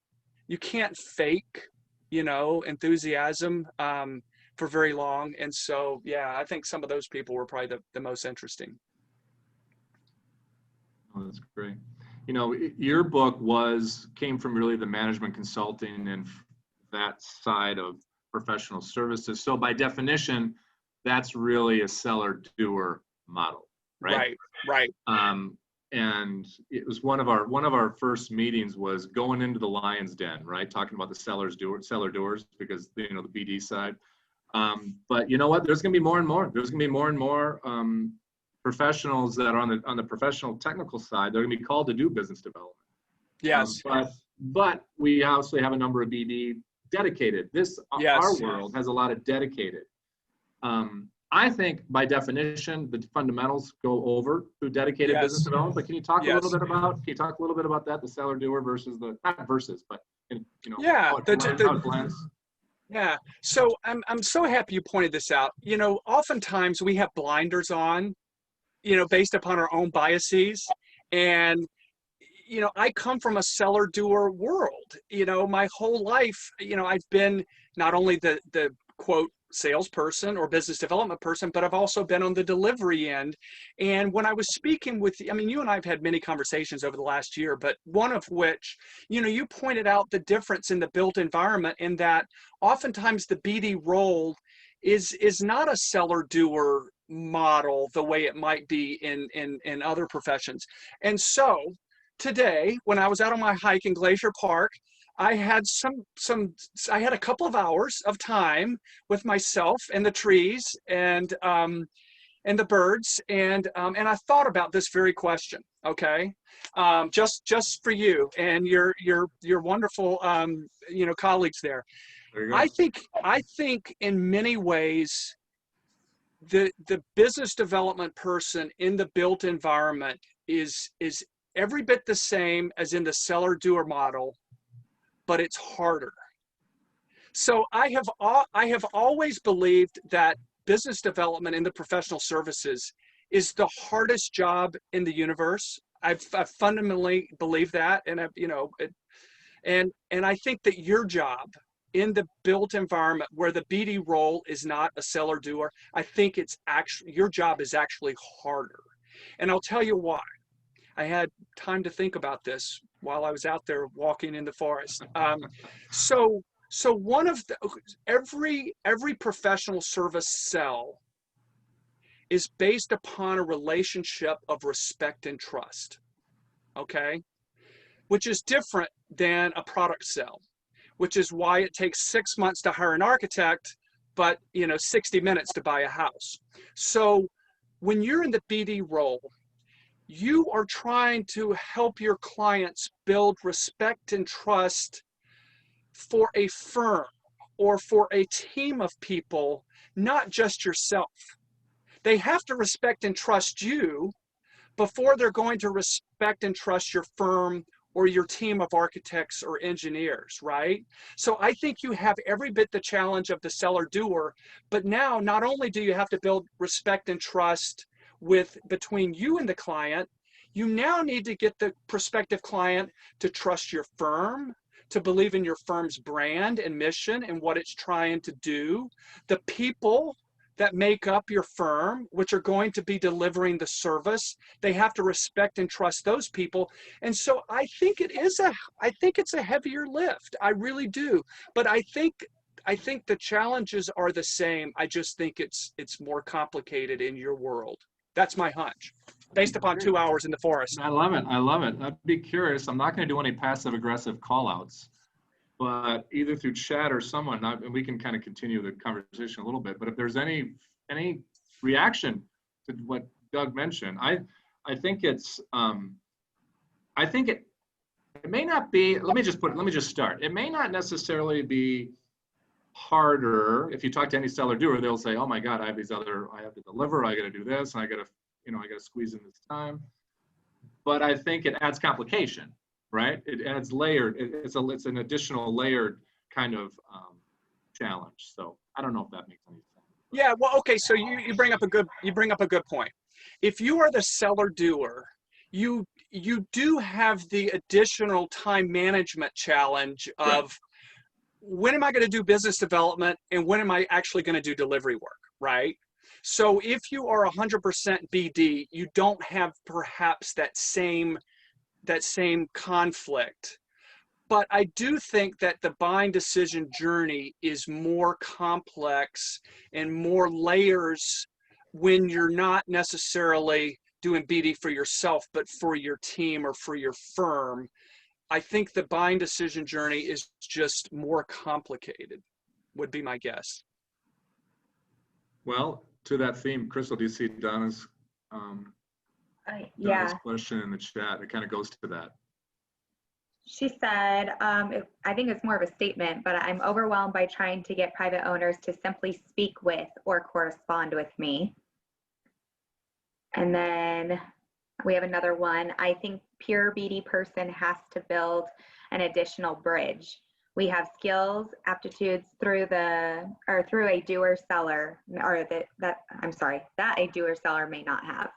You can't fake, enthusiasm for very long. And so, yeah, I think some of those people were probably the most interesting. Oh, that's great. Your book came from really the management consulting and that side of professional services. So by definition, that's really a seller-doer model, right? Right. And it was one of our first meetings was going into the lion's den, right? Talking about the seller doers, because the BD side. But you know what? There's going to be more and more. There's going to be more and more professionals that are on the professional technical side. They're going to be called to do business development. Yes. But we obviously have a number of BD dedicated. Our world has a lot of dedicated. I think by definition, the fundamentals go over to dedicated business development. But can you talk a little bit about that, the seller doer versus not versus, but how it blends? Yeah. So I'm so happy you pointed this out. Oftentimes we have blinders on, based upon our own biases. And, I come from a seller doer world. My whole life, I've been not only the quote salesperson or business development person, but I've also been on the delivery end. And when I was speaking with, you and I have had many conversations over the last year, but one of which, you pointed out the difference in the built environment, in that oftentimes the BD role is not a seller doer model the way it might be in other professions. And so today, when I was out on my hike in Glacier Park, I had I had a couple of hours of time with myself and the trees and the birds, and I thought about this very question. Okay, just for you and your wonderful colleagues there. There you go. I think in many ways the business development person in the built environment is every bit the same as in the seller doer model, but it's harder. So I have always believed that business development in the professional services is the hardest job in the universe. I fundamentally believe that, and and I think that your job in the built environment, where the BD role is not a seller doer, I think your job is actually harder. And I'll tell you why. I had time to think about this while I was out there walking in the forest. So one of every professional service sell is based upon a relationship of respect and trust, okay? Which is different than a product sell, which is why it takes 6 months to hire an architect, but 60 minutes to buy a house. So when you're in the BD role, you are trying to help your clients build respect and trust for a firm or for a team of people, not just yourself. They have to respect and trust you before they're going to respect and trust your firm or your team of architects or engineers, right? So I think you have every bit the challenge of the seller doer, but now not only do you have to build respect and trust between you and the client, you now need to get the prospective client to trust your firm, to believe in your firm's brand and mission and what it's trying to do, the people that make up your firm, which are going to be delivering the service. They have to respect and trust those people. And so I think it's a heavier lift. I really do. But I think the challenges are the same. I just think it's more complicated in your world. That's my hunch, based upon 2 hours in the forest. I love it. I'd be curious. I'm not going to do any passive aggressive call outs, but either through chat or someone, and we can kind of continue the conversation a little bit, but if there's any reaction to what Doug mentioned, I think it may not be, let me just start. It may not necessarily be harder. If you talk to any seller doer, they'll say, oh my God, I have to deliver, I got to do this, and I got to squeeze in this time. But I think it adds complication, right? It adds layered, it's an additional layered kind of challenge. So I don't know if that makes any sense. Yeah, well, okay, so you bring up a good point. If you are the seller doer, you do have the additional time management challenge of when am I going to do business development and when am I actually going to do delivery work, right? So if you are 100% BD, you don't have perhaps that same conflict. But I do think that the buying decision journey is more complex and more layers when you're not necessarily doing BD for yourself, but for your team or for your firm. I think the buying decision journey is just more complicated, would be my guess. Well, to that theme, Crystal, do you see Donna's Yeah. question in the chat? It kind of goes to that. She said, I think it's more of a statement, but I'm overwhelmed by trying to get private owners to simply speak with or correspond with me. And then we have another one. I think pure BD person has to build an additional bridge. We have skills, aptitudes through a doer seller, or that a doer seller may not have.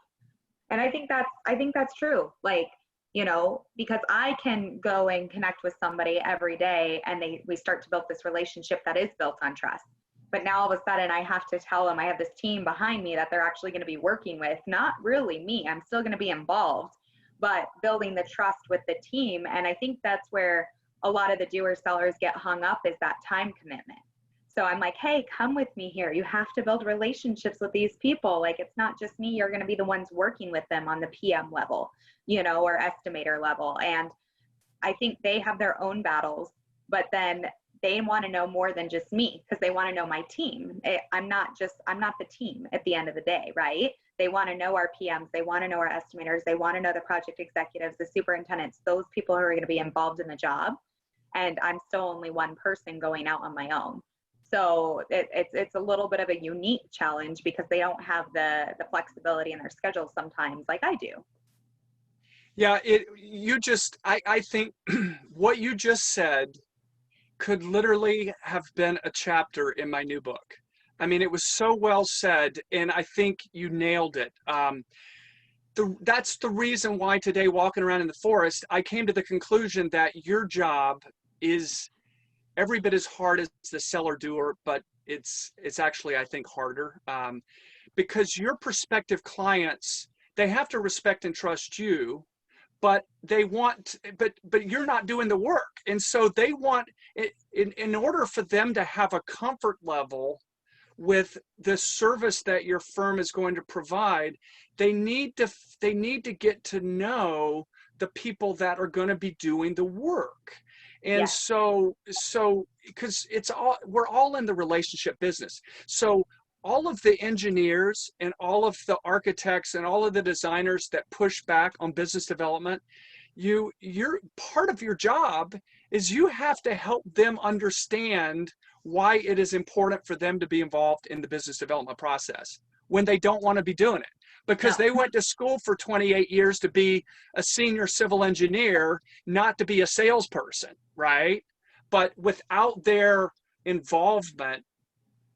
And I think that's true. Like, you know, because I can go and connect with somebody every day and we start to build this relationship that is built on trust. But now all of a sudden I have to tell them I have this team behind me that they're actually going to be working with, not really me. I'm still going to be involved, but building the trust with the team. And I think that's where a lot of the doer sellers get hung up, is that time commitment. So I'm like, hey, come with me here. You have to build relationships with these people. Like, it's not just me. You're going to be the ones working with them on the PM level, you know, or estimator level. And I think they have their own battles, but then they want to know more than just me, because they want to know my team. I'm not the team at the end of the day, right? They want to know our PMs. They want to know our estimators. They want to know the project executives, the superintendents, those people who are going to be involved in the job. And I'm still only one person going out on my own. So it's a little bit of a unique challenge because they don't have the flexibility in their schedule sometimes like I do. Yeah, I think what you just said could literally have been a chapter in my new book. I mean, it was so well said, and I think you nailed it. That's the reason why today, walking around in the forest, I came to the conclusion that your job is every bit as hard as the seller doer, but it's actually, I think, harder, because your prospective clients, they have to respect and trust you, but but you're not doing the work. And so they want, in order for them to have a comfort level with the service that your firm is going to provide, they need to get to know the people that are going to be doing the work. And Yeah. so because we're all in the relationship business. So all of the engineers and all of the architects and all of the designers that push back on business development, you're part of your job is you have to help them understand why it is important for them to be involved in the business development process when they don't want to be doing it. Because they went to school for 28 years to be a senior civil engineer, not to be a salesperson, right? But without their involvement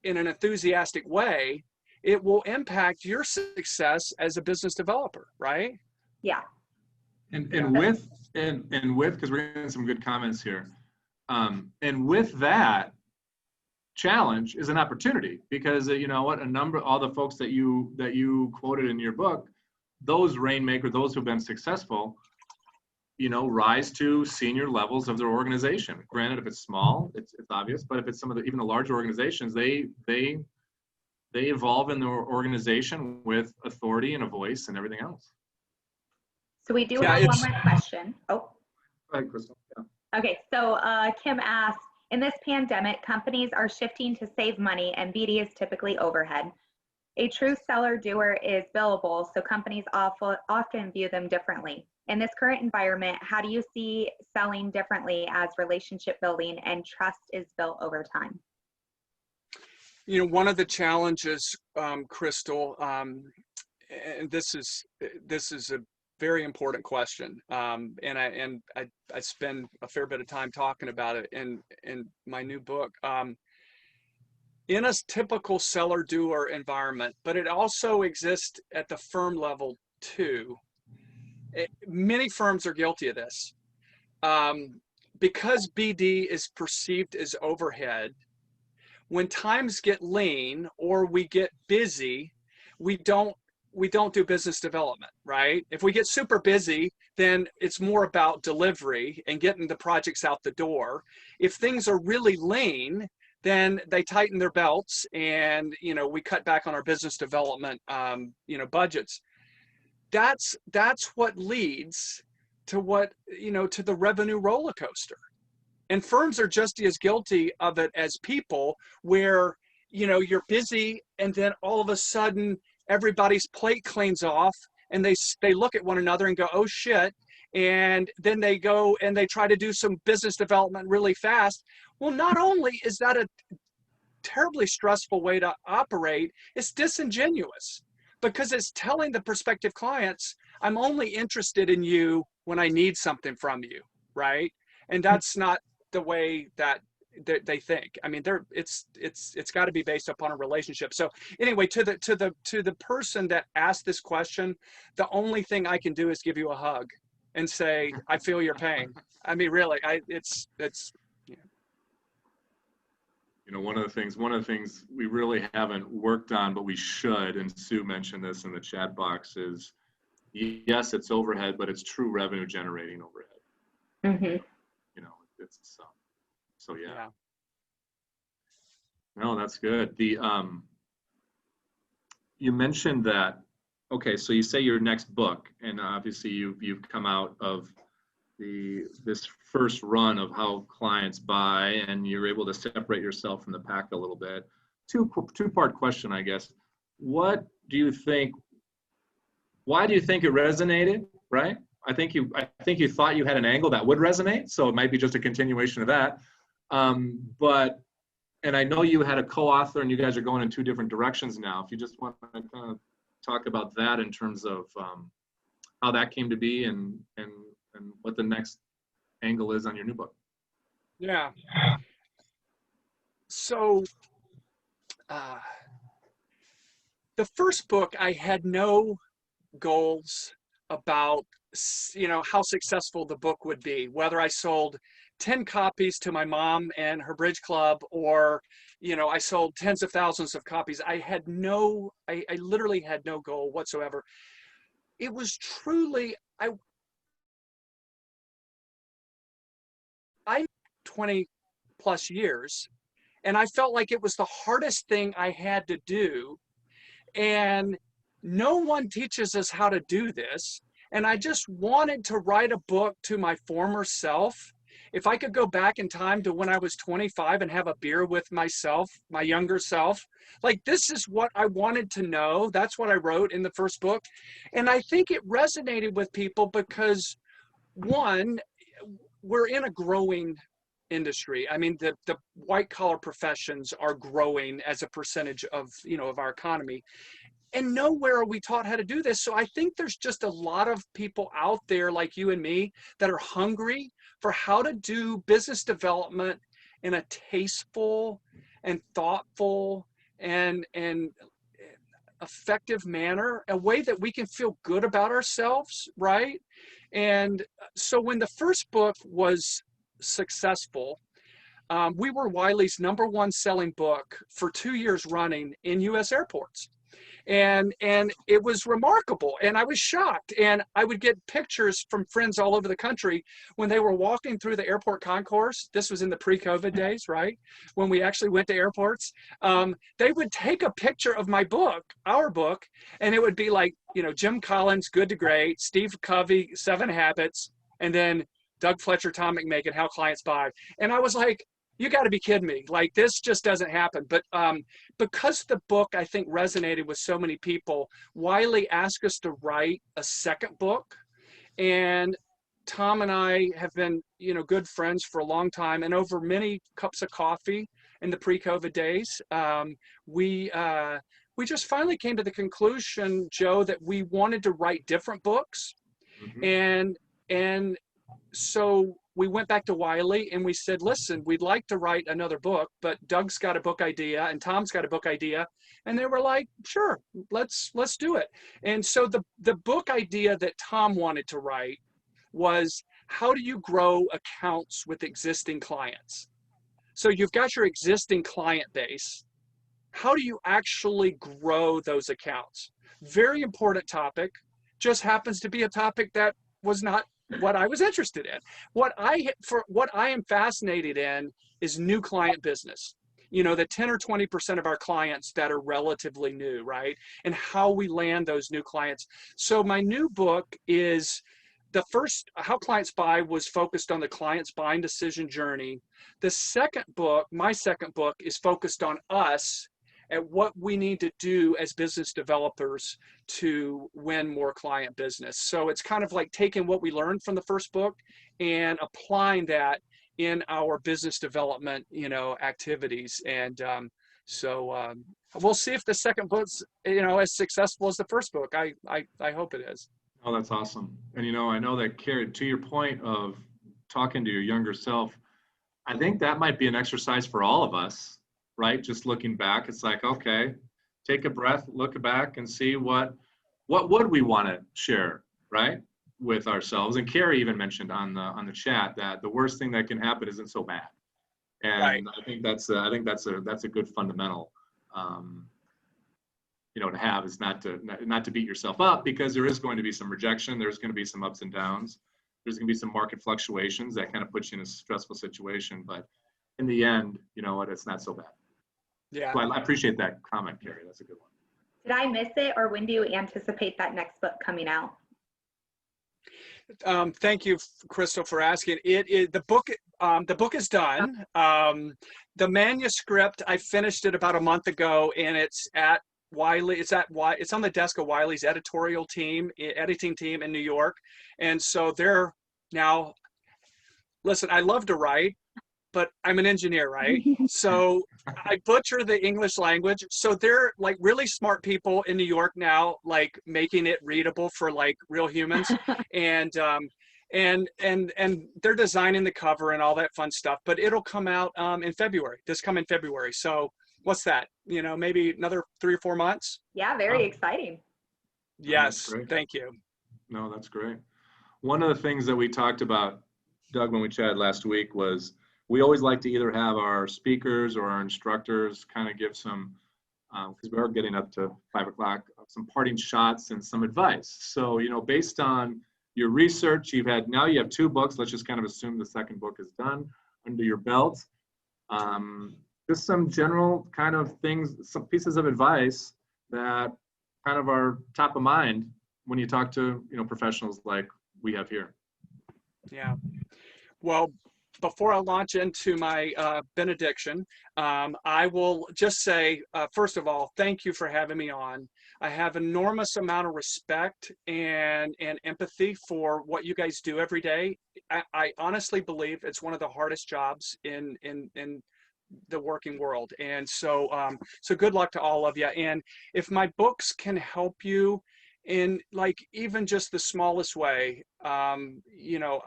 in an enthusiastic way, it will impact your success as a business developer, right? Yeah. And with because we're getting some good comments here, and with that challenge is an opportunity, because you know what, all the folks that you quoted in your book, those rainmakers, those who've been successful, you know, rise to senior levels of their organization. Granted, if it's small, it's obvious, but if it's some of even the larger organizations, they evolve in their organization with authority and a voice and everything else. So we do have one more question. Oh. Go ahead, Crystal. Yeah. Okay, so Kim asked, in this pandemic, companies are shifting to save money and BD is typically overhead. A true seller doer is billable, so companies often view them differently. In this current environment, how do you see selling differently as relationship building and trust is built over time? You know, one of the challenges, Crystal, and this is a very important question, and I spend a fair bit of time talking about it in my new book. In a typical seller doer environment, but it also exists at the firm level too. Many firms are guilty of this. Because BD is perceived as overhead, when times get lean or we get busy, we don't we don't do business development, right? If we get super busy, then it's more about delivery and getting the projects out the door. If things are really lean, then they tighten their belts and, we cut back on our business development, budgets. That's what leads to to the revenue roller coaster. And firms are just as guilty of it as people, where, you're busy and then all of a sudden everybody's plate cleans off and they look at one another and go, oh shit. And then they go and they try to do some business development really fast. Well, not only is that a terribly stressful way to operate, it's disingenuous, because it's telling the prospective clients, I'm only interested in you when I need something from you, right? And that's not the way that they think. I mean, it's got to be based upon a relationship. So anyway, to the person that asked this question, the only thing I can do is give you a hug and say, I feel your pain. I mean, really, it's. One of the things we really haven't worked on, but we should, and Sue mentioned this in the chat box, is yes, it's overhead, but it's true revenue generating overhead. Mm-hmm. It's so yeah. No, that's good. The you mentioned that. Okay, so you say your next book, and obviously you've come out of this first run of how clients buy, and you're able to separate yourself from the pack a little bit. Two-part question, I guess. What do you think? Why do you think it resonated? Right? I think you thought you had an angle that would resonate, so it might be just a continuation of that. And I know you had a co-author, and you guys are going in two different directions now. If you just want to kind of talk about that in terms of how that came to be, and what the next angle is on your new book. Yeah. So the first book, I had no goals about how successful the book would be, whether I sold 10 copies to my mom and her bridge club, or I sold tens of thousands of copies. I literally had no goal whatsoever. It was truly, I'm 20 plus years, and I felt like it was the hardest thing I had to do, and no one teaches us how to do this. And I just wanted to write a book to my former self. If I could go back in time to when I was 25 and have a beer with myself, my younger self, like, this is what I wanted to know. That's what I wrote in the first book. And I think it resonated with people because, one, we're in a growing industry. I mean, the white collar professions are growing as a percentage of, of our economy. And nowhere are we taught how to do this. So I think there's just a lot of people out there like you and me that are hungry for how to do business development in a tasteful and thoughtful and effective manner, a way that we can feel good about ourselves, right? And so when the first book was successful, we were Wiley's #1 selling book for 2 years running in U.S. airports. And it was remarkable, and I was shocked. And I would get pictures from friends all over the country when they were walking through the airport concourse. This was in the pre-COVID days, right? When we actually went to airports. They would take a picture of my book, our book, and it would be like, Jim Collins, Good to Great, Steve Covey, 7 Habits, and then Doug Fletcher, Tom McMakin, How Clients Buy. And I was like, you got to be kidding me. Like, this just doesn't happen. But because the book, I think, resonated with so many people, Wiley asked us to write a second book. And Tom and I have been, good friends for a long time. And over many cups of coffee in the pre-COVID days, we just finally came to the conclusion, Joe, that we wanted to write different books. Mm-hmm. And so we went back to Wiley and we said, listen, we'd like to write another book, but Doug's got a book idea and Tom's got a book idea. And they were like, sure, let's do it. And so the book idea that Tom wanted to write was, how do you grow accounts with existing clients? So you've got your existing client base. how do you actually grow those accounts? Very important topic. Just happens to be a topic that was not what I was interested in. What I am fascinated in is new client business. You know, the 10 or 20% of our clients that are relatively new, right? And how we land those new clients. So my new book is the first, How Clients Buy, was focused on the client's buying decision journey. The second book, my second book, is focused on us, at what we need to do as business developers to win more client business. So it's kind of like taking what we learned from the first book and applying that in our business development, you know, activities. And we'll see if the second book's, you know, as successful as the first book. I hope it is. Oh, that's awesome. And, you know, I know that, Carrie, to your point of talking to your younger self, I think that might be an exercise for all of us, right? Just looking back, it's like, okay, take a breath, look back and see what would we want to share, right, with ourselves. And Carrie even mentioned on the chat that the worst thing that can happen isn't so bad. And Right. I think that's a good fundamental, you know, to have, is not to beat yourself up, because there is going to be some rejection. There's going to be some ups and downs. There's going to be some market fluctuations that kind of puts you in a stressful situation. But in the end, you know what, it's not so bad. Yeah. So I appreciate that comment, Carrie. That's a good one. Did I miss it, or when do you anticipate that next book coming out? Thank you, Crystal, for asking. The book is done. The manuscript, I finished it about a month ago, and it's at Wiley. It's on the desk of Wiley's editing team in New York. And so they're now, listen, I love to write, but I'm an engineer, right? So I butcher the English language. So they're like really smart people in New York now, like making it readable for like real humans. And they're designing the cover and all that fun stuff, but it'll come out in February, this coming February. So what's that? You know, maybe another 3 or 4 months. Yeah, very exciting. Yes, Oh, thank you. No, that's great. One of the things that we talked about, Doug, when we chatted last week, was we always like to either have our speakers or our instructors kind of give some, because we are getting up to 5 o'clock, some parting shots and some advice. So, you know, based on your research, you have 2 books. Let's just kind of assume the second book is done under your belt. Just some general kind of things, some pieces of advice that kind of are top of mind when you talk to, you know, professionals like we have here. Yeah. Well, before I launch into my benediction, I will just say, first of all, thank you for having me on. I have enormous amount of respect and empathy for what you guys do every day. I honestly believe it's one of the hardest jobs in the working world. And so, so good luck to all of you. And if my books can help you in like even just the smallest way, you know,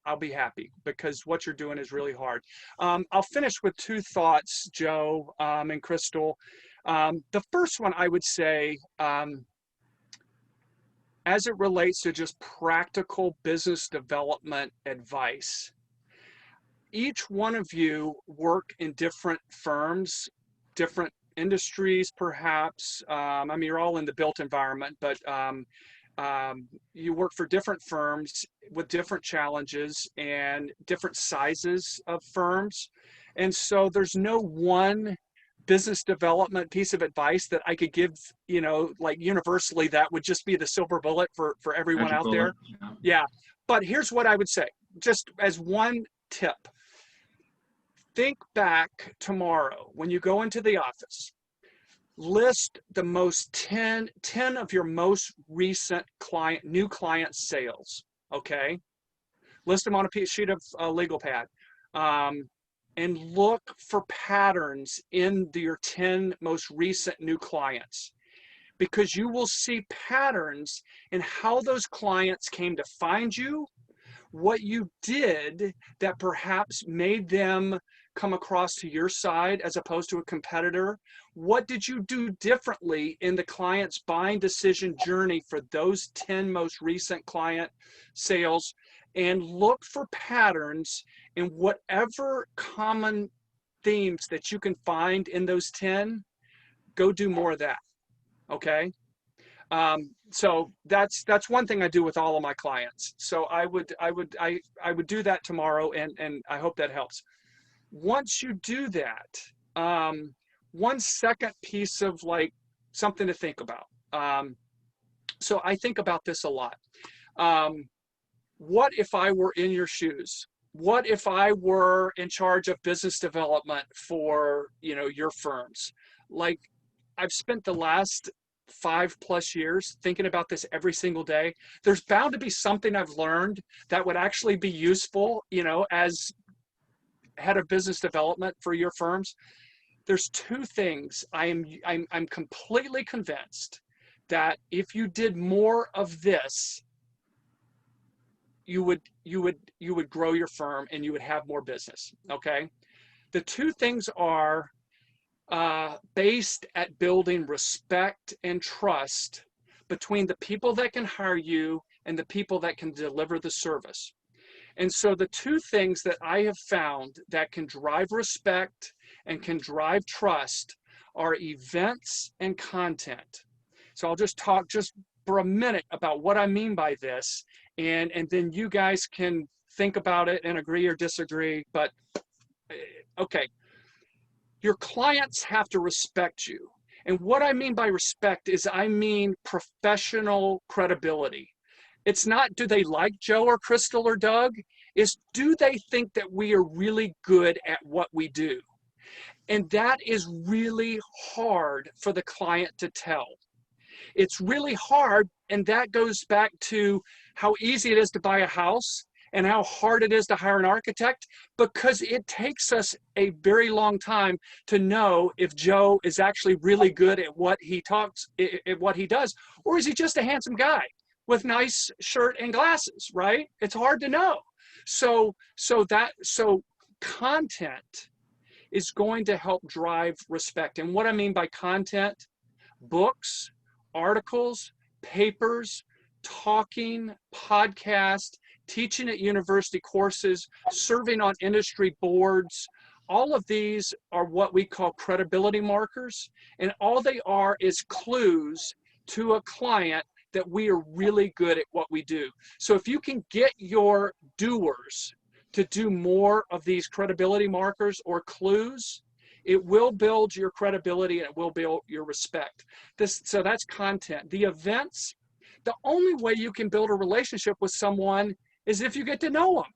I'll be happy, because what you're doing is really hard. I'll finish with 2 thoughts, Joe and Crystal. The first one I would say, as it relates to just practical business development advice, each one of you work in different firms, different industries, perhaps. I mean, you're all in the built environment, but you work for different firms with different challenges and different sizes of firms. And so there's no one business development piece of advice that I could give, you know, like universally, that would just be the silver bullet for everyone out there. Yeah. But here's what I would say, just as one tip. Think back tomorrow when you go into the office, list the most 10 of your most recent new client sales. Okay. List them on a sheet of legal pad, and look for patterns in your 10 most recent new clients, because you will see patterns in how those clients came to find you, what you did that perhaps made them come across to your side as opposed to a competitor. What did you do differently in the client's buying decision journey for those 10 most recent client sales? And look for patterns in whatever common themes that you can find in those 10, go do more of that. Okay. So that's one thing I do with all of my clients. So I would do that tomorrow, and I hope that helps. Once you do that, one second piece of like something to think about. So I think about this a lot. What if I were in your shoes? What if I were in charge of business development for, your firms? Like, I've spent the last 5+ years thinking about this every single day. There's bound to be something I've learned that would actually be useful, as head of business development for your firms. There's two things I'm completely convinced that if you did more of this, you would grow your firm and you would have more business. Okay. The two things are based at building respect and trust between the people that can hire you and the people that can deliver the service. And so the two things that I have found that can drive respect and can drive trust are events and content. So I'll just talk just for a minute about what I mean by this, and then you guys can think about it and agree or disagree. But okay, your clients have to respect you. And what I mean by respect is I mean professional credibility. It's not, do they like Joe or Crystal or Doug? Is, do they think that we are really good at what we do? And that is really hard for the client to tell. It's really hard, and that goes back to how easy it is to buy a house and how hard it is to hire an architect, because it takes us a very long time to know if Joe is actually really good at what he does, or is he just a handsome guy with nice shirt and glasses, right? It's hard to know. So content is going to help drive respect. And what I mean by content, books, articles, papers, talking, podcast, teaching at university courses, serving on industry boards. All of these are what we call credibility markers. And all they are is clues to a client that we are really good at what we do. So if you can get your doers to do more of these credibility markers or clues, it will build your credibility and it will build your respect. So that's content. The events, the only way you can build a relationship with someone is if you get to know them.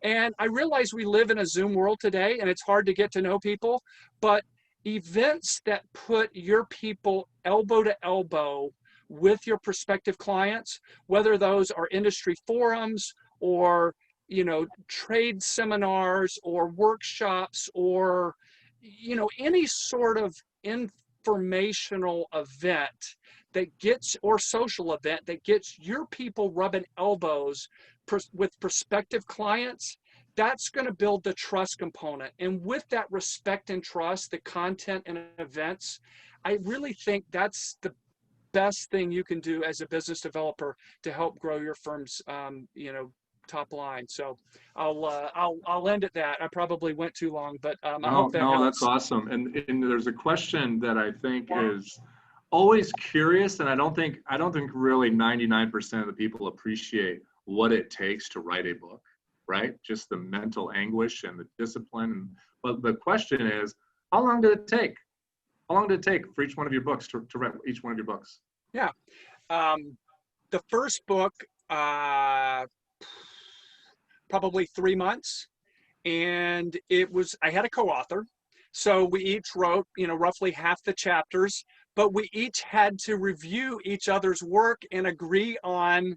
And I realize we live in a Zoom world today and it's hard to get to know people, but events that put your people elbow to elbow with your prospective clients, whether those are industry forums or trade seminars or workshops or any sort of informational event that gets, or social event that gets your people rubbing elbows with prospective clients, that's going to build the trust component. And with that respect and trust, the content and events, I really think that's the best thing you can do as a business developer to help grow your firm's top line. So I'll end at that. I probably went too long, but I hope that helps. That's awesome. And there's a question that I think is always curious, and I don't think really 99% of the people appreciate what it takes to write a book, right? Just the mental anguish and the discipline. But the question is, how long did it take? How long did it take for each one of your books to write each one of your books? Yeah. The first book, probably 3 months. And I had a co-author. So we each wrote, roughly half the chapters, but we each had to review each other's work and agree on,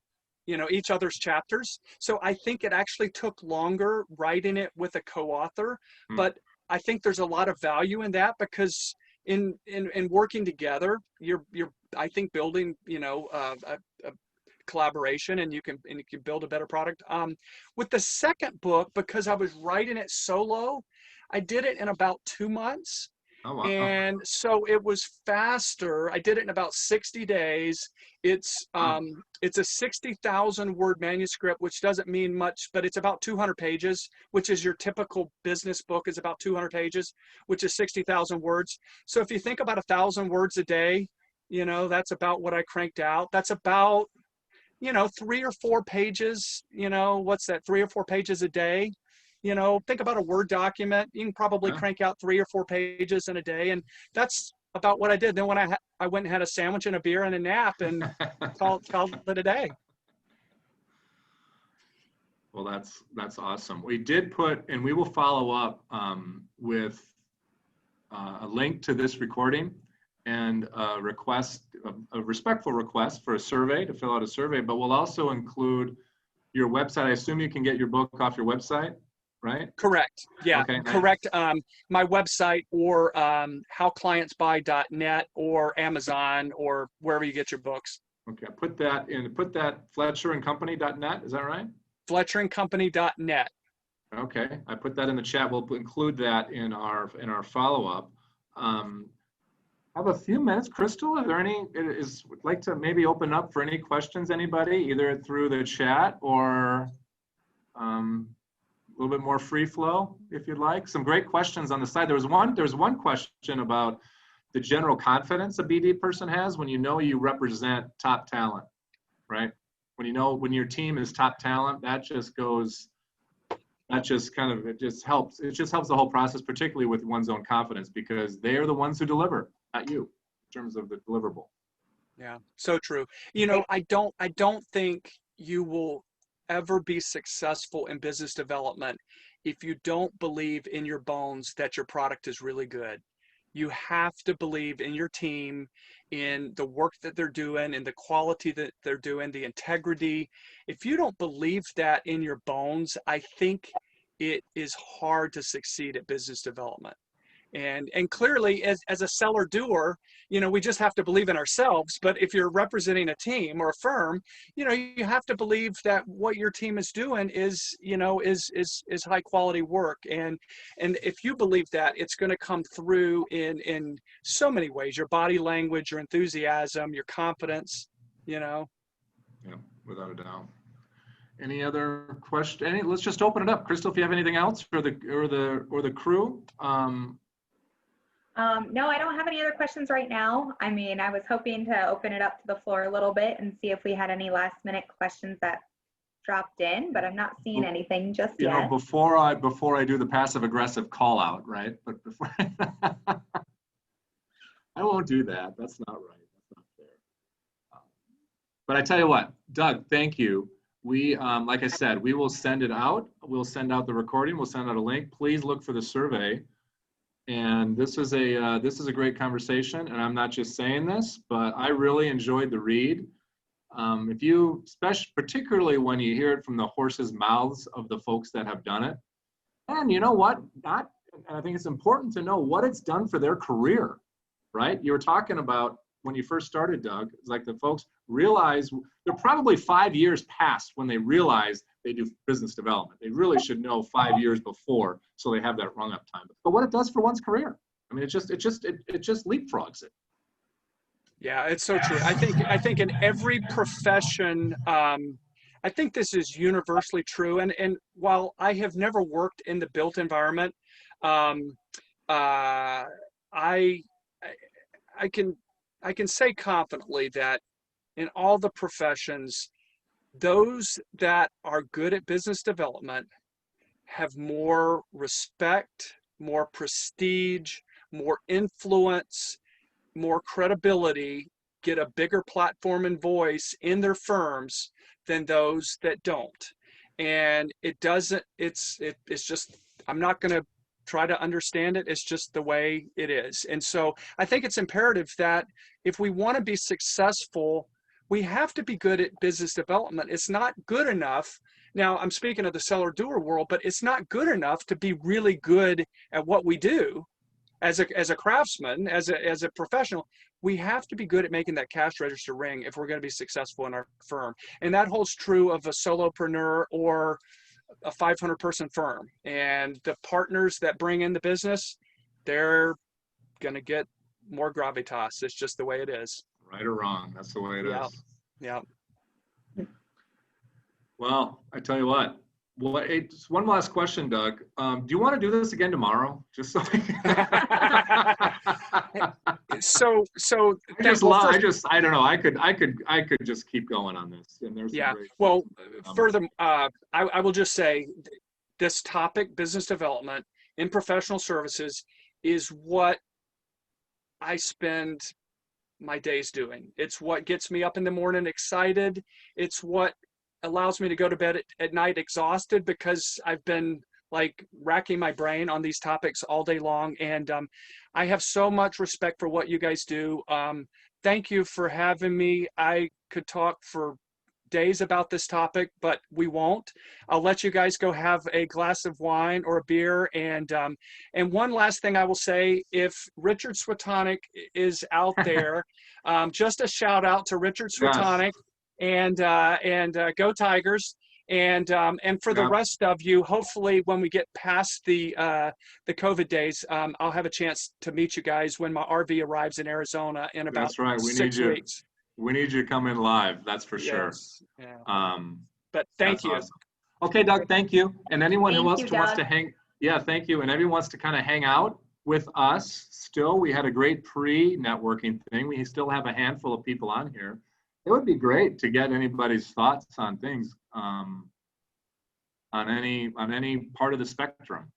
each other's chapters. So I think it actually took longer writing it with a co-author, but I think there's a lot of value in that, because in working together, you're I think building, a collaboration, and you can build a better product. With the second book, because I was writing it solo, I did it in about 2 months. Oh, wow. And so it was faster. I did it in about 60 days. It's a 60,000 word manuscript, which doesn't mean much, but it's about 200 pages, which is your typical business book is about 200 pages, which is 60,000 words. So if you think about 1,000 words a day, you know, that's about what I cranked out. That's about, you know, 3 or 4 pages, you know, what's that, 3 or 4 pages a day? You know, think about a Word document. You can probably Yeah. crank out 3 or 4 pages in a day. And that's about what I did. Then when I went and had a sandwich and a beer and a nap and called it a day. Well, that's awesome. We did put, and we will follow up with a link to this recording and a request, a respectful request for a survey, to fill out a survey, but we'll also include your website. I assume you can get your book off your website, right? Correct. Yeah, Okay, nice. correct. My website or howclientsbuy.net or Amazon or wherever you get your books. Okay, put that fletcherandcompany.net, is that right? Fletcherandcompany.net. Okay, I put that in the chat. We'll include that in our follow-up. I have a few minutes. Crystal, is there any, would like to maybe open up for any questions, anybody, either through the chat or a little bit more free flow, if you'd like. Some great questions on the side. There was one question about the general confidence a BD person has when you know you represent top talent, right? When you know, when your team is top talent, it just helps the whole process, particularly with one's own confidence, because they're the ones who deliver, not you, in terms of the deliverable. Yeah, so true. You know, I don't think you will ever be successful in business development if you don't believe in your bones that your product is really good. You have to believe in your team, in the work that they're doing, in the quality that they're doing, the integrity. If you don't believe that in your bones, I think it is hard to succeed at business development. And clearly, as a seller doer, you know, we just have to believe in ourselves. But if you're representing a team or a firm, you know, you have to believe that what your team is doing is, you know, is high quality work. And if you believe that, it's going to come through in so many ways: your body language, your enthusiasm, your confidence. You know. Yeah, without a doubt. Any other question? Let's just open it up, Crystal. If you have anything else for the crew. No, I don't have any other questions right now. I mean, I was hoping to open it up to the floor a little bit and see if we had any last minute questions that dropped in, but I'm not seeing anything just yet. You know, before I do the passive aggressive call out, right? But before I won't do that. That's not right. That's not fair. But I tell you what, Doug, thank you. We, like I said, we will send it out. We'll send out the recording. We'll send out a link. Please look for the survey. And this is a great conversation, and I'm not just saying this, but I really enjoyed the read. If you, particularly when you hear it from the horse's mouths of the folks that have done it, and you know what? And I think it's important to know what it's done for their career, right? You were talking about when you first started, Doug. It's like the folks realize they're probably 5 years past when they realize they do business development. They really should know 5 years before, so they have that rung up time. But what it does for one's career, I mean, it just leapfrogs it. Yeah, it's so true. I think in every profession, I think this is universally true. And while I have never worked in the built environment, I can say confidently that in all the professions, those that are good at business development have more respect, more prestige, more influence, more credibility, get a bigger platform and voice in their firms than those that don't. And it's just, I'm not going to try to understand it. It's just the way it is. And so I think it's imperative that if we want to be successful, we have to be good at business development. It's not good enough. Now, I'm speaking of the seller doer world, but it's not good enough to be really good at what we do as a craftsman, as a professional. We have to be good at making that cash register ring if we're going to be successful in our firm. And that holds true of a solopreneur or a 500-person firm. And the partners that bring in the business, they're going to get more gravitas. It's just the way it is. Right or wrong, that's the way it Yeah. is. Yeah. Well, I tell you what. Well, hey, just one last question, Doug. Do you want to do this again tomorrow? Just so So I don't know. I could just keep going on this. And there's some yeah. great, Well, further, I will just say this topic, business development in professional services, is what I spend my days doing. It's what gets me up in the morning excited. It's what allows me to go to bed at night exhausted, because I've been like racking my brain on these topics all day long. And I have so much respect for what you guys do. Thank you for having me. I could talk for days about this topic, but we won't. I'll let you guys go have a glass of wine or a beer. And one last thing I will say, if Richard Swatonic is out there, just a shout out to Richard Swatonic. Yes. And go Tigers. And for the rest of you, hopefully when we get past the COVID days, I'll have a chance to meet you guys when my RV arrives in Arizona in about 6 weeks. We need you to come in live. That's for sure. Yeah. But thank you. Awesome. Okay, Doug, thank you. And anyone who wants to hang, thank you. And everyone wants to kind of hang out with us still. We had a great pre-networking thing. We still have a handful of people on here. It would be great to get anybody's thoughts on things on any part of the spectrum.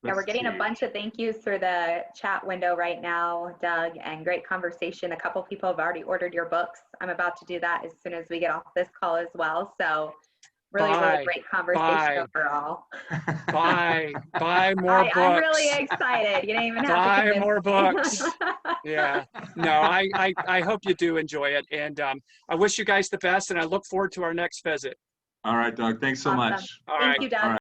Yeah, we're getting a bunch of thank yous through the chat window right now, Doug, and great conversation. A couple people have already ordered your books. I'm about to do that as soon as we get off this call as well. So really great conversation overall. Buy more books. I'm really excited. You didn't even have to convince me. More books. Yeah. No, I hope you do enjoy it. And I wish you guys the best, and I look forward to our next visit. All right, Doug. Thanks so much. Thank you, Doug.